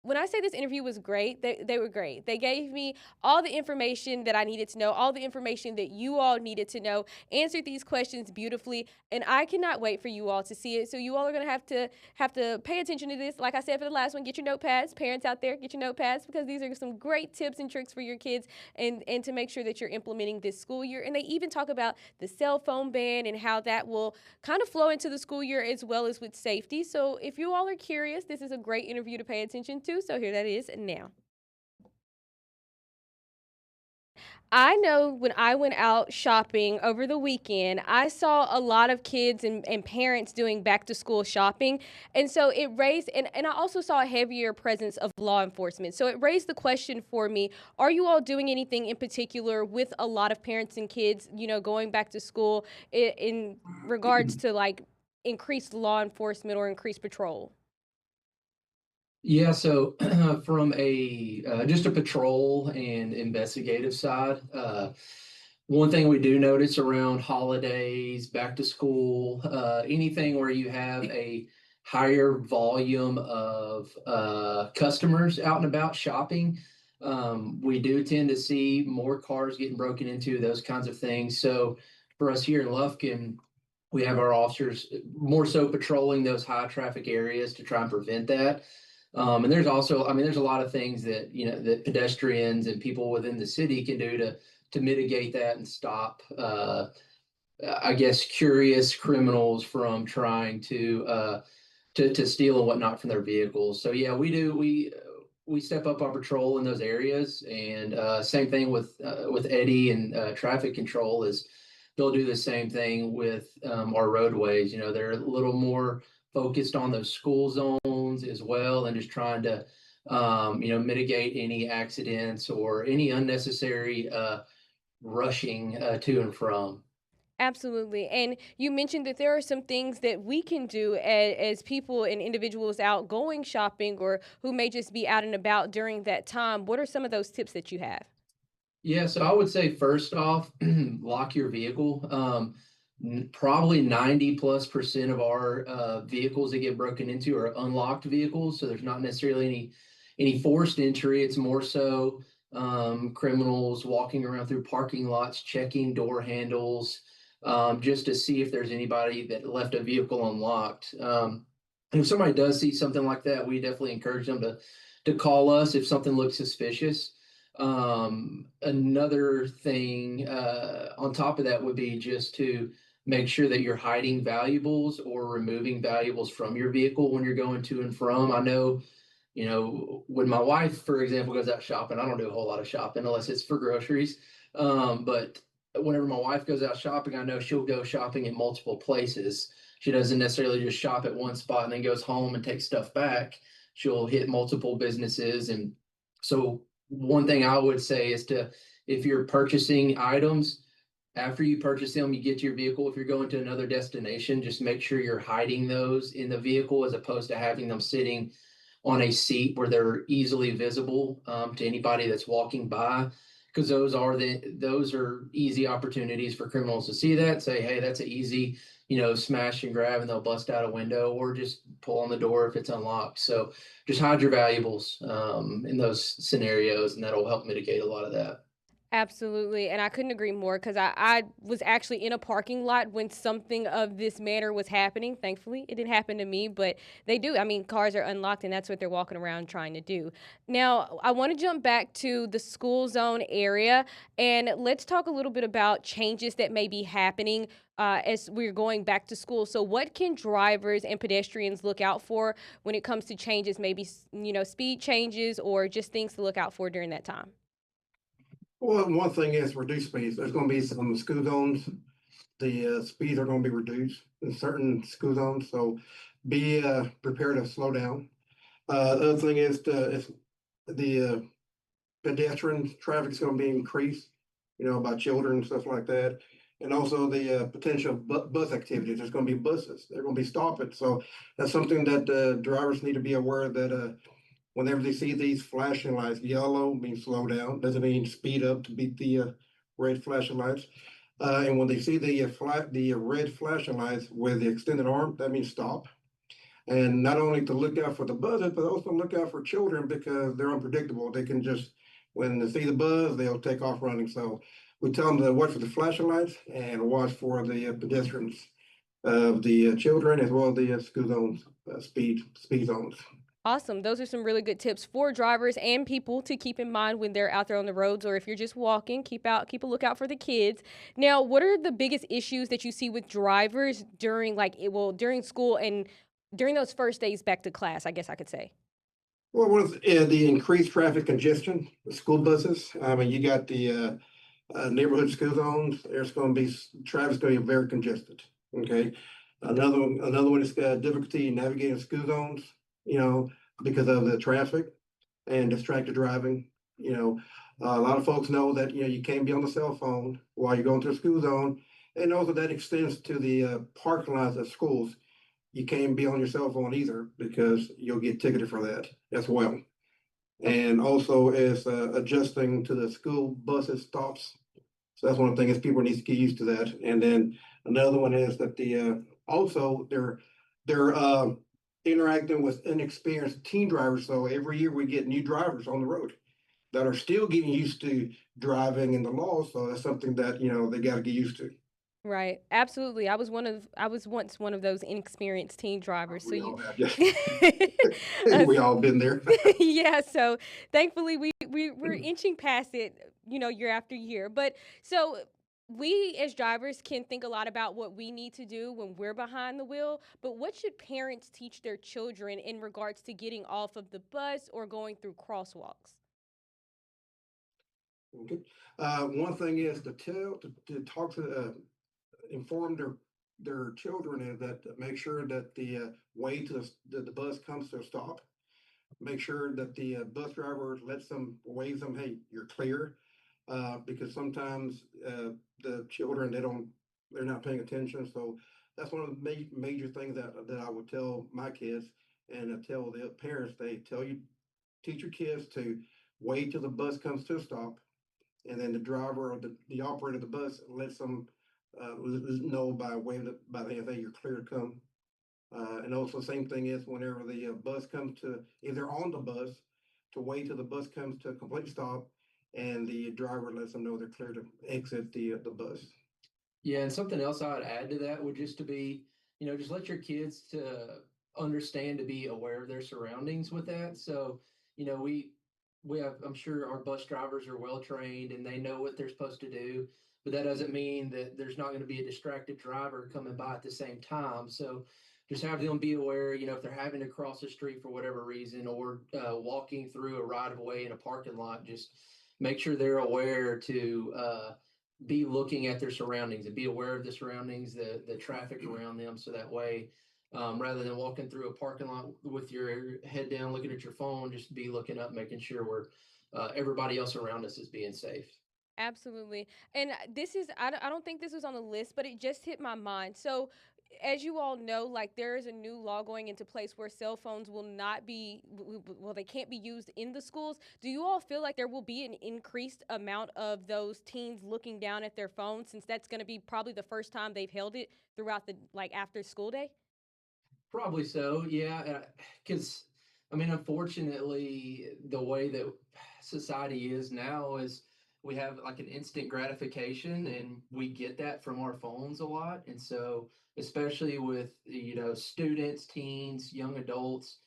when I say this interview was great, they were great. They gave me all the information that I needed to know, all the information that you all needed to know, answered these questions beautifully, and I cannot wait for you all to see it. So you all are going to have to pay attention to this. Like I said for the last one, get your notepads. Parents out there, get your notepads, because these are some great tips and tricks for your kids and to make sure that you're implementing this school year. And they even talk about the cell phone ban and how that will kind of flow into the school year as well as with safety. So if you all are curious, this is a great interview to pay attention to. So here that is now. I know when I went out shopping over the weekend, I saw a lot of kids and parents doing back to school shopping. And so it raised, and I also saw a heavier presence of law enforcement. So it raised the question for me, are you all doing anything in particular with a lot of parents and kids, going back to school in regards to like increased law enforcement or increased patrol?
Yeah, so from a just a patrol and investigative side, one thing we do notice around holidays, back to school, anything where you have a higher volume of customers out and about shopping, we do tend to see more cars getting broken into, those kinds of things. So for us here in Lufkin, we have our officers more so patrolling those high traffic areas to try and prevent that. And there's also, I mean, there's a lot of things that, that pedestrians and people within the city can do to mitigate that and stop, I guess, curious criminals from trying to steal and whatnot from their vehicles. So yeah, we step up our patrol in those areas, and same thing with Eddie and traffic control is they'll do the same thing with our roadways. They're a little more focused on those school zones as well, and just trying to mitigate any accidents or any unnecessary rushing to and from.
Absolutely. And you mentioned that there are some things that we can do as people and individuals out going shopping or who may just be out and about during that time. What are some of those tips that you have?
Yeah, so I would say first off, lock your vehicle. Probably 90+% of our vehicles that get broken into are unlocked vehicles, so there's not necessarily any forced entry. It's more so criminals walking around through parking lots, checking door handles, just to see if there's anybody that left a vehicle unlocked. And if somebody does see something like that, we definitely encourage them to call us if something looks suspicious. Another thing on top of that would be just to make sure that you're hiding valuables or removing valuables from your vehicle when you're going to and from. I know, when my wife, for example, goes out shopping, I don't do a whole lot of shopping unless it's for groceries. But whenever my wife goes out shopping, I know she'll go shopping at multiple places. She doesn't necessarily just shop at one spot and then goes home and takes stuff back. She'll hit multiple businesses. And so one thing I would say is if you're purchasing items, after you purchase them, you get to your vehicle. If you're going to another destination, just make sure you're hiding those in the vehicle as opposed to having them sitting on a seat where they're easily visible to anybody that's walking by, because those are easy opportunities for criminals to see that, say, hey, that's an easy, smash and grab, and they'll bust out a window or just pull on the door if it's unlocked. So just hide your valuables in those scenarios, and that'll help mitigate a lot of that.
Absolutely, and I couldn't agree more because I was actually in a parking lot when something of this manner was happening. Thankfully, it didn't happen to me, but they do. I mean, cars are unlocked, and that's what they're walking around trying to do. Now, I want to jump back to the school zone area, and let's talk a little bit about changes that may be happening as we're going back to school. So, what can drivers and pedestrians look out for when it comes to changes? Maybe speed changes or just things to look out for during that time.
Well, one thing is reduced speeds. There's going to be some school zones. The speeds are going to be reduced in certain school zones, so be prepared to slow down. The other thing is the pedestrian traffic is going to be increased, by children and stuff like that. And also the potential bus activities. There's going to be buses. They're going to be stopping. So that's something that drivers need to be aware that whenever they see these flashing lights, yellow means slow down, doesn't mean speed up to beat the red flashing lights. And when they see the red flashing lights with the extended arm, that means stop. And not only to look out for the buzzers, but also look out for children because they're unpredictable. They can just, when they see the buzz, they'll take off running. So we tell them to watch for the flashing lights and watch for the pedestrians of the children as well as the school zones, speed zones.
Awesome. Those are some really good tips for drivers and people to keep in mind when they're out there on the roads, or if you're just walking, keep a lookout for the kids. Now, what are the biggest issues that you see with drivers during during school and during those first days back to class, I guess I could say?
Well, one of the increased traffic congestion, the school buses. I mean, you got the neighborhood school zones. There's going to be traffic's going to be very congested. Okay, another one is difficulty navigating school zones. You know, because of the traffic and distracted driving. You know, a lot of folks know that you can't be on the cell phone while you're going through a school zone, and also that extends to the parking lots at schools. You can't be on your cell phone either because you'll get ticketed for that as well. And also is adjusting to the school buses stops. So that's one of the things people need to get used to that. And then another one is that also they're interacting with inexperienced teen drivers. So every year we get new drivers on the road that are still getting used to driving in the law. So that's something that they got to get used to.
Right. Absolutely. I was once one of those inexperienced teen drivers. So
We
you
all have, yes.
Uh,
We all been there.
yeah, so thankfully we're inching past it, year after year. But so we as drivers can think a lot about what we need to do when we're behind the wheel, but what should parents teach their children in regards to getting off of the bus or going through crosswalks?
Okay. One thing is to talk to inform their children is that make sure that the way to the bus comes to a stop. Make sure that the bus driver lets them waves them, hey, you're clear, because sometimes the children they're not paying attention. So that's one of the major things that I would tell my kids and tell the parents. They teach your kids to wait till the bus comes to a stop, and then the driver or the operator of the bus lets them know by by the hand, hey, you're clear to come. And also, same thing is whenever the bus comes to, if they're on the bus, to wait till the bus comes to a complete stop, and the driver lets them know they're clear to exit the bus.
Yeah, and something else I would add to that would just to be, just let your kids to understand to be aware of their surroundings with that. So, we have, I'm sure our bus drivers are well trained and they know what they're supposed to do, but that doesn't mean that there's not going to be a distracted driver coming by at the same time. So just have them be aware, if they're having to cross the street for whatever reason or walking through a right of way in a parking lot, just make sure they're aware to be looking at their surroundings and be aware of the surroundings, the traffic around them. So that way, rather than walking through a parking lot with your head down, looking at your phone, just be looking up, making sure everybody else around us is being safe.
Absolutely. And I don't think this was on the list, but it just hit my mind. So, as you all know, like there is a new law going into place where cell phones will not be, well, they can't be used in the schools. Do you all feel like there will be an increased amount of those teens looking down at their phones since that's going to be probably the first time they've held it throughout the, like after school day?
Probably so, yeah. Because I mean, unfortunately, the way that society is now is we have like an instant gratification, and we get that from our phones a lot. And so, especially with, students, teens, young adults,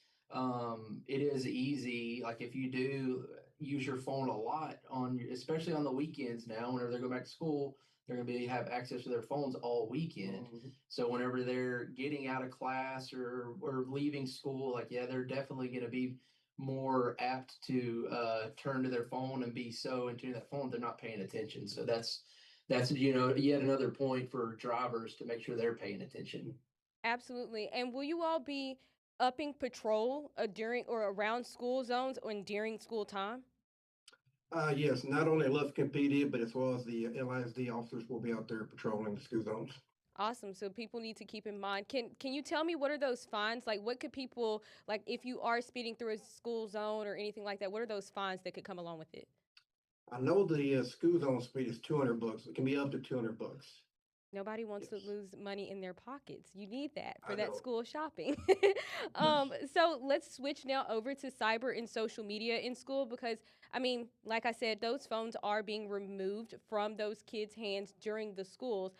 it is easy. Like if you do use your phone a lot especially on the weekends now, whenever they go back to school, they're going to have access to their phones all weekend. So whenever they're getting out of class or leaving school, like, yeah, they're definitely going to be more apt to turn to their phone and be so into that phone they're not paying attention. So that's yet another point for drivers to make sure they're paying attention.
Absolutely. And will you all be upping patrol during or around school zones or during school time?
Yes, not only Lufkin PD, but as well as the LISD officers will be out there patrolling the school zones.
Awesome. So people need to keep in mind. Can you tell me what are those fines? Like what could people like if you are speeding through a school zone or anything like that, what are those fines that could come along with it?
I know the school zone speed is $200. It can be up to $200.
Nobody wants to
Yes,
lose money in their pockets. You need that for
I
that
know.
school shopping.
Yes.
So let's switch now over to cyber and social media in school because, I mean, like I said, those phones are being removed from those kids' hands during the school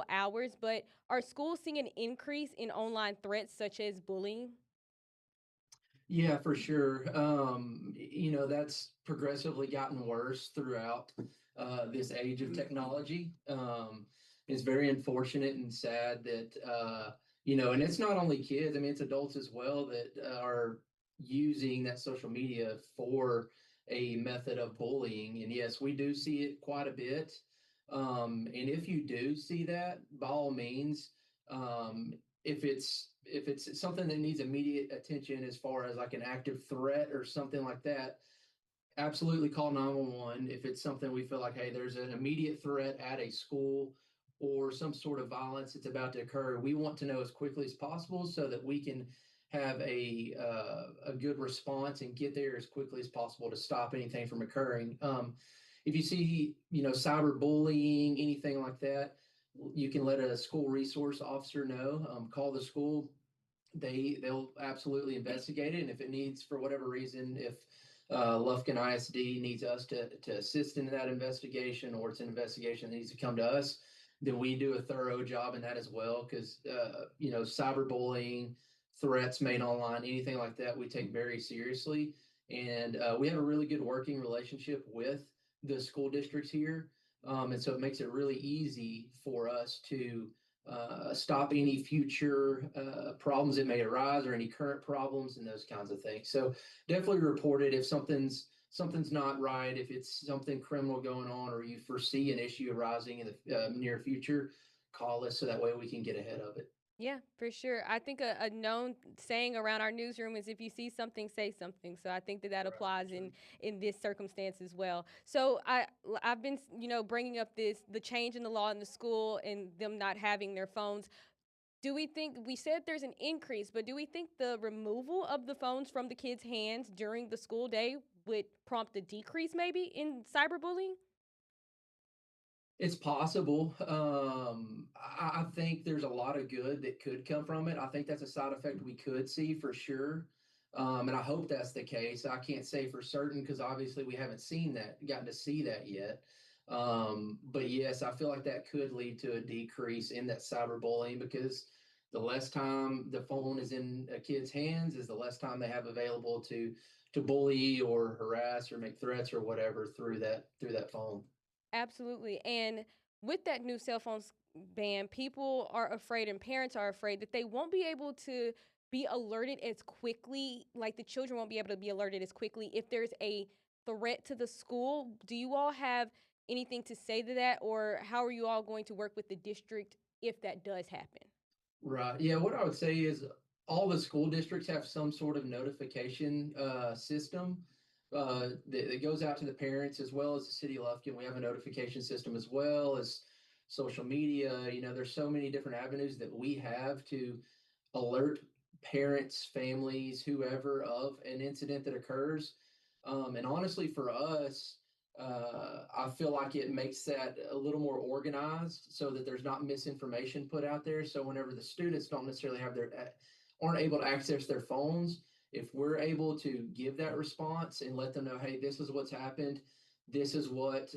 hours. But are schools seeing an increase in online threats such as bullying?
Yeah, for sure. That's progressively gotten worse throughout this age of technology. It's very unfortunate and sad that, and it's not only kids, I mean, it's adults as well that are using that social media for a method of bullying. And yes, we do see it quite a bit. And if you do see that, by all means, if it's something that needs immediate attention as far as like an active threat or something like that, absolutely call 911. If it's something we feel like, hey, there's an immediate threat at a school or some sort of violence that's about to occur, we want to know as quickly as possible so that we can have a good response and get there as quickly as possible to stop anything from occurring. If you see, cyberbullying, anything like that, you can let a school resource officer know. Call the school, they'll absolutely investigate it, and if it needs, for whatever reason, if Lufkin ISD needs us to assist in that investigation, or it's an investigation that needs to come to us, then we do a thorough job in that as well. Because cyberbullying, threats made online, anything like that, we take very seriously, and we have a really good working relationship with the school districts here, and so it makes it really easy for us to stop any future problems that may arise or any current problems and those kinds of things. So definitely report it if something's not right, if it's something criminal going on, or you foresee an issue arising in the near future. Call us so that way we can get ahead of it.
Yeah, for sure. I think a known saying around our newsroom is if you see something, say something. So I think that that
Right.
applies
Sure.
in this circumstance as well. So I've been bringing up the change in the law in the school and them not having their phones. Do we think we said there's an increase, but do we think the removal of the phones from the kids' hands during the school day would prompt a decrease maybe in cyberbullying?
It's possible. I think there's a lot of good that could come from it. I think that's a side effect we could see for sure. And I hope that's the case. I can't say for certain because obviously we haven't gotten to see that yet. But yes, I feel like that could lead to a decrease in that cyberbullying, because the less time the phone is in a kid's hands is the less time they have available to bully or harass or make threats or whatever through that phone.
Absolutely. And with that new cell phones ban, people are afraid and parents are afraid that they won't be able to be alerted as quickly, like the children won't be able to be alerted as quickly if there's a threat to the school. Do you all have anything to say to that, or how are you all going to work with the district if that does happen?
Right. Yeah. What I would say is all the school districts have some sort of notification system that goes out to the parents as well as the city of Lufkin. We have a notification system as well as social media. There's so many different avenues that we have to alert parents, families, whoever of an incident that occurs. And honestly, for us, I feel like it makes that a little more organized so that there's not misinformation put out there. So whenever the students don't necessarily aren't able to access their phones, if we're able to give that response and let them know, hey, this is what's happened, this is what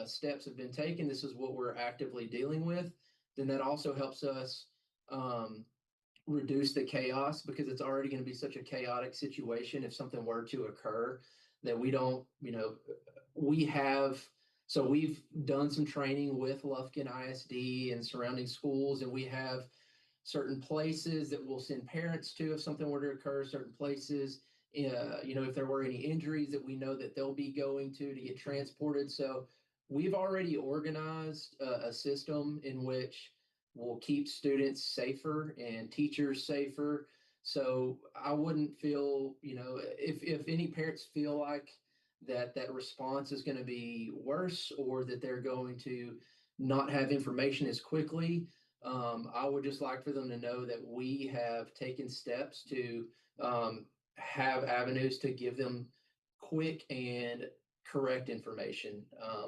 steps have been taken, this is what we're actively dealing with, then that also helps us reduce the chaos, because it's already going to be such a chaotic situation if something were to occur, that we don't, we have, so we've done some training with Lufkin ISD and surrounding schools, and we have certain places that we'll send parents to if something were to occur, certain places, if there were any injuries that we know that they'll be going to get transported. So we've already organized a system in which will keep students safer and teachers safer. So I wouldn't feel, if any parents feel like that response is going to be worse, or that they're going to not have information as quickly, I would just like for them to know that we have taken steps to have avenues to give them quick and correct information.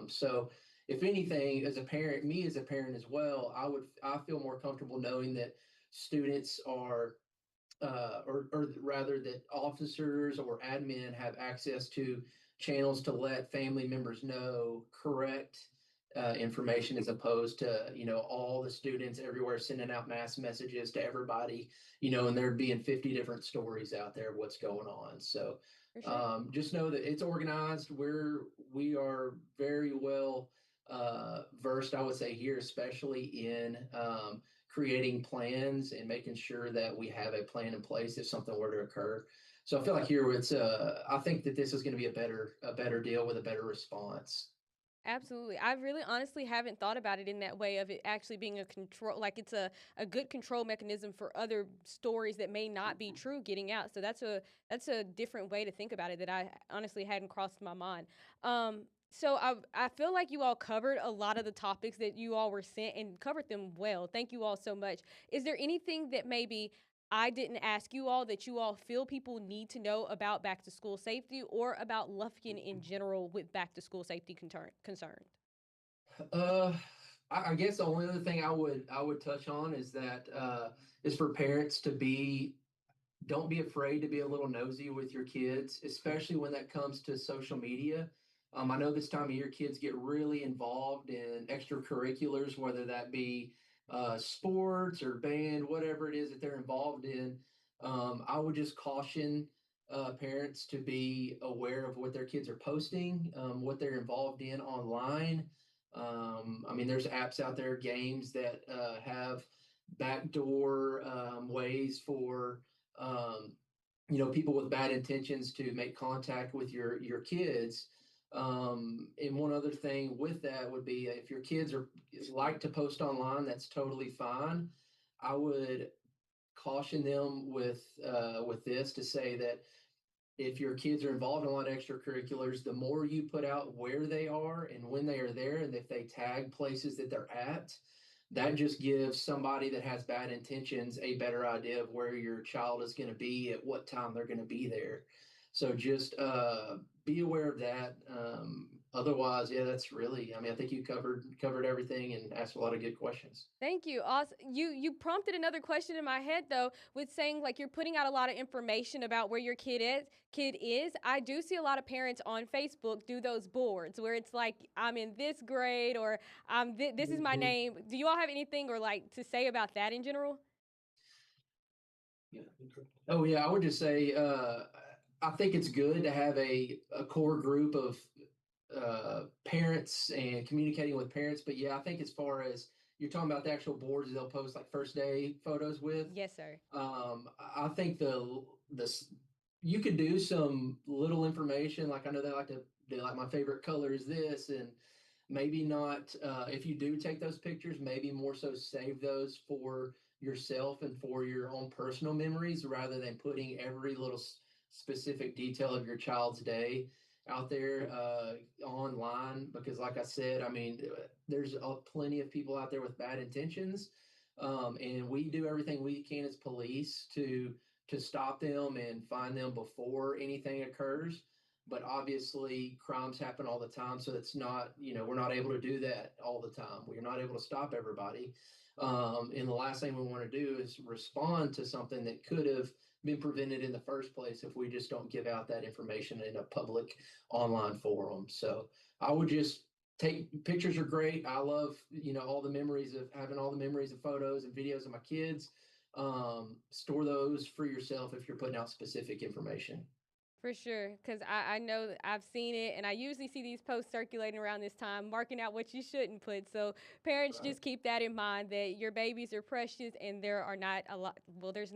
So if anything, as a parent, me as a parent as well, I feel more comfortable knowing that students are, or rather that officers or admin have access to channels to let family members know correct information, as opposed to, all the students everywhere sending out mass messages to everybody, and there being 50 different stories out there of what's going on. So
For sure.
just know that it's organized. We are very well versed, I would say, here, especially in creating plans and making sure that we have a plan in place if something were to occur. So I feel like here I think that this is going to be a better deal with a better response.
Absolutely. I really honestly haven't thought about it in that way of it actually being a control, like it's a good control mechanism for other stories that may not be true getting out. So that's a different way to think about it that I honestly hadn't crossed my mind. So I feel like you all covered a lot of the topics that you all were sent and covered them well. Thank you all so much. Is there anything that maybe I didn't ask you all that you all feel people need to know about back to school safety or about Lufkin in general with back to school safety concerned?
Uh, I guess the only other thing I would touch on is that is for parents to don't be afraid to be a little nosy with your kids, especially when that comes to social media. I know this time of year kids get really involved in extracurriculars, whether that be sports or band, whatever it is that they're involved in. I would just caution parents to be aware of what their kids are posting, what they're involved in online. I mean, there's apps out there, games that have backdoor ways for um, people with bad intentions to make contact with your kids. And one other thing with that would be, if your kids like to post online, that's totally fine. I would caution them with this, to say that if your kids are involved in a lot of extracurriculars, the more you put out where they are and when they are there, and if they tag places that they're at, that just gives somebody that has bad intentions a better idea of where your child is going to be at what time they're going to be there. So just be aware of that. Otherwise, yeah, that's really, I mean, I think you covered everything and asked a lot of good questions.
Thank you. Also, you prompted another question in my head though, with saying like you're putting out a lot of information about where your kid is. I do see a lot of parents on Facebook do those boards where it's like I'm in this grade, or this is my
Mhm.
name. Do you all have anything or like to say about that in general?
Yeah. Oh yeah, I would just say I think it's good to have a core group of parents and communicating with parents. But yeah, I think as far as you're talking about the actual boards they'll post like first day photos with,
Yes, sir.
I think you could do some little information. Like I know they like my favorite color is this, and maybe not, if you do take those pictures, maybe more so save those for yourself and for your own personal memories, rather than putting every little specific detail of your child's day out there online. Because like I said, I mean, there's plenty of people out there with bad intentions, and we do everything we can as police to stop them and find them before anything occurs. But obviously crimes happen all the time, so it's not, we're not able to do that all the time. We're not able to stop everybody. And the last thing we want to do is respond to something that could have been prevented in the first place if we just don't give out that information in a public online forum. So I would just pictures are great. I love, all the memories of having all the memories of photos and videos of my kids. Store those for yourself if you're putting out specific information.
For sure, because I know that I've seen it, and I usually see these posts circulating around this time, marking out what you shouldn't put. So parents,
Right.
just keep that in mind that your babies are precious, and there are not a lot. Well, there's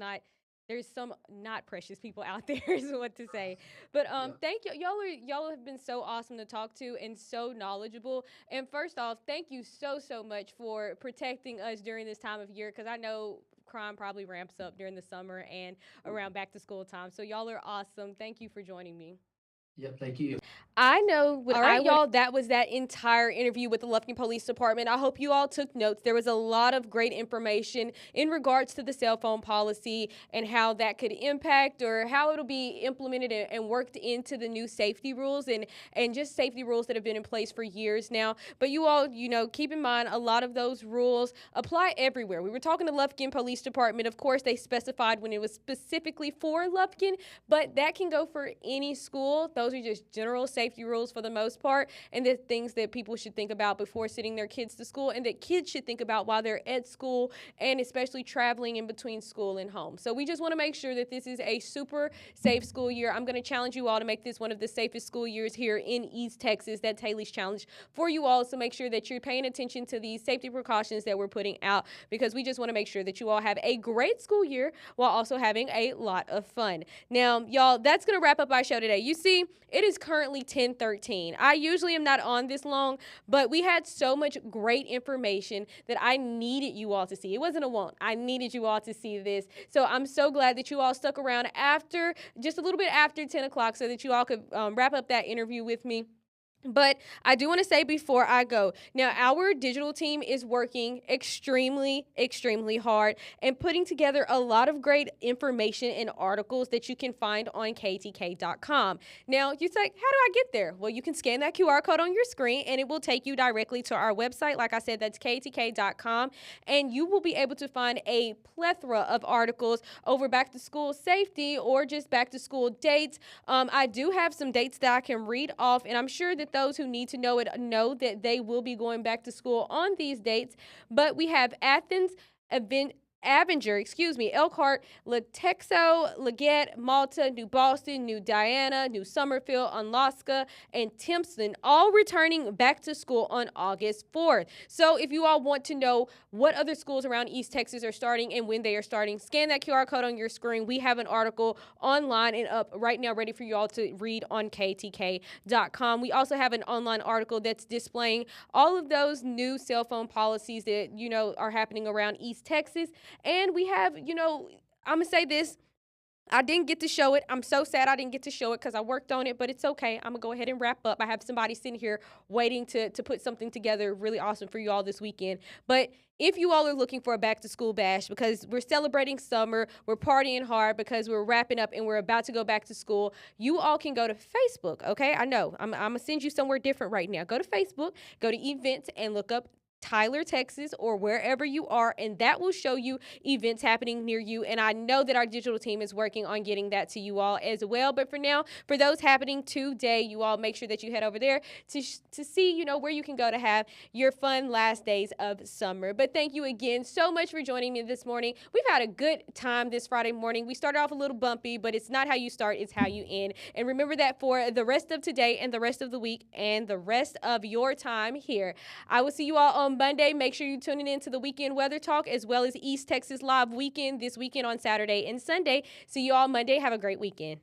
some not precious people out there, is what to say. But
Yeah.
thank you, y'all have been so awesome to talk to and so knowledgeable. And first off, thank you so much for protecting us during this time of year, because I know crime probably ramps up during the summer and around back to school time. So y'all are awesome. Thank you for joining me.
Yep. Thank you.
I know what
All right,
y'all, that was that entire interview with the Lufkin Police Department. I hope you all took notes. There was a lot of great information in regards to the cell phone policy and how that could impact or how it'll be implemented and worked into the new safety rules and just safety rules that have been in place for years now. But you all, keep in mind a lot of those rules apply everywhere. We were talking to Lufkin Police Department. Of course, they specified when it was specifically for Lufkin, but that can go for any school. Those are just general safety rules for the most part, and the things that people should think about before sending their kids to school, and that kids should think about while they're at school, and especially traveling in between school and home. So we just want to make sure that this is a super safe school year. I'm going to challenge you all to make this one of the safest school years here in East Texas. That's Haley's challenge for you all. So make sure that you're paying attention to these safety precautions that we're putting out, because we just want to make sure that you all have a great school year while also having a lot of fun. Now, y'all, that's going to wrap up our show today. You see, it is currently 10:13. I usually am not on this long, but we had so much great information that I needed you all to see. It wasn't a want. I needed you all to see this. So I'm so glad that you all stuck around after, just a little bit after 10 o'clock, so that you all could wrap up that interview with me. But I do want to say before I go, now our digital team is working extremely hard and putting together a lot of great information and articles that you can find on KTK.com. Now, you say, how do I get there? Well, you can scan that QR code on your screen and it will take you directly to our website. Like I said, that's KTK.com, and you will be able to find a plethora of articles over back to school safety or just back to school dates. I do have some dates that I can read off, and I'm sure that those who need to know it know that they will be going back to school on these dates. But we have Athens, Avenger, Elkhart, Latexo, Leggett, Malta, New Boston, New Diana, New Summerfield, Unalaska, and Timpson, all returning back to school on August 4th. So if you all want to know what other schools around East Texas are starting and when they are starting, scan that QR code on your screen. We have an article online and up right now ready for you all to read on KTK.com. We also have an online article that's displaying all of those new cell phone policies that, are happening around East Texas. And we have, I'm going to say this. I didn't get to show it. I'm so sad I didn't get to show it because I worked on it, but it's okay. I'm going to go ahead and wrap up. I have somebody sitting here waiting to put something together really awesome for you all this weekend. But if you all are looking for a back to school bash, because we're celebrating summer, we're partying hard because we're wrapping up and we're about to go back to school, you all can go to Facebook, okay? I know. I'm going to send you somewhere different right now. Go to Facebook, go to events, and look up Tyler, Texas, or wherever you are, and that will show you events happening near you. And I know that our digital team is working on getting that to you all as well. But for now, for those happening today, you all make sure that you head over there to see, where you can go to have your fun last days of summer. But thank you again so much for joining me this morning. We've had a good time this Friday morning. We started off a little bumpy, but it's not how you start, it's how you end. And remember that for the rest of today and the rest of the week and the rest of your time here. I will see you all on Monday. Make sure you're tuning in to the Weekend Weather Talk as well as East Texas Live Weekend this weekend on Saturday and Sunday. See you all Monday. Have a great weekend.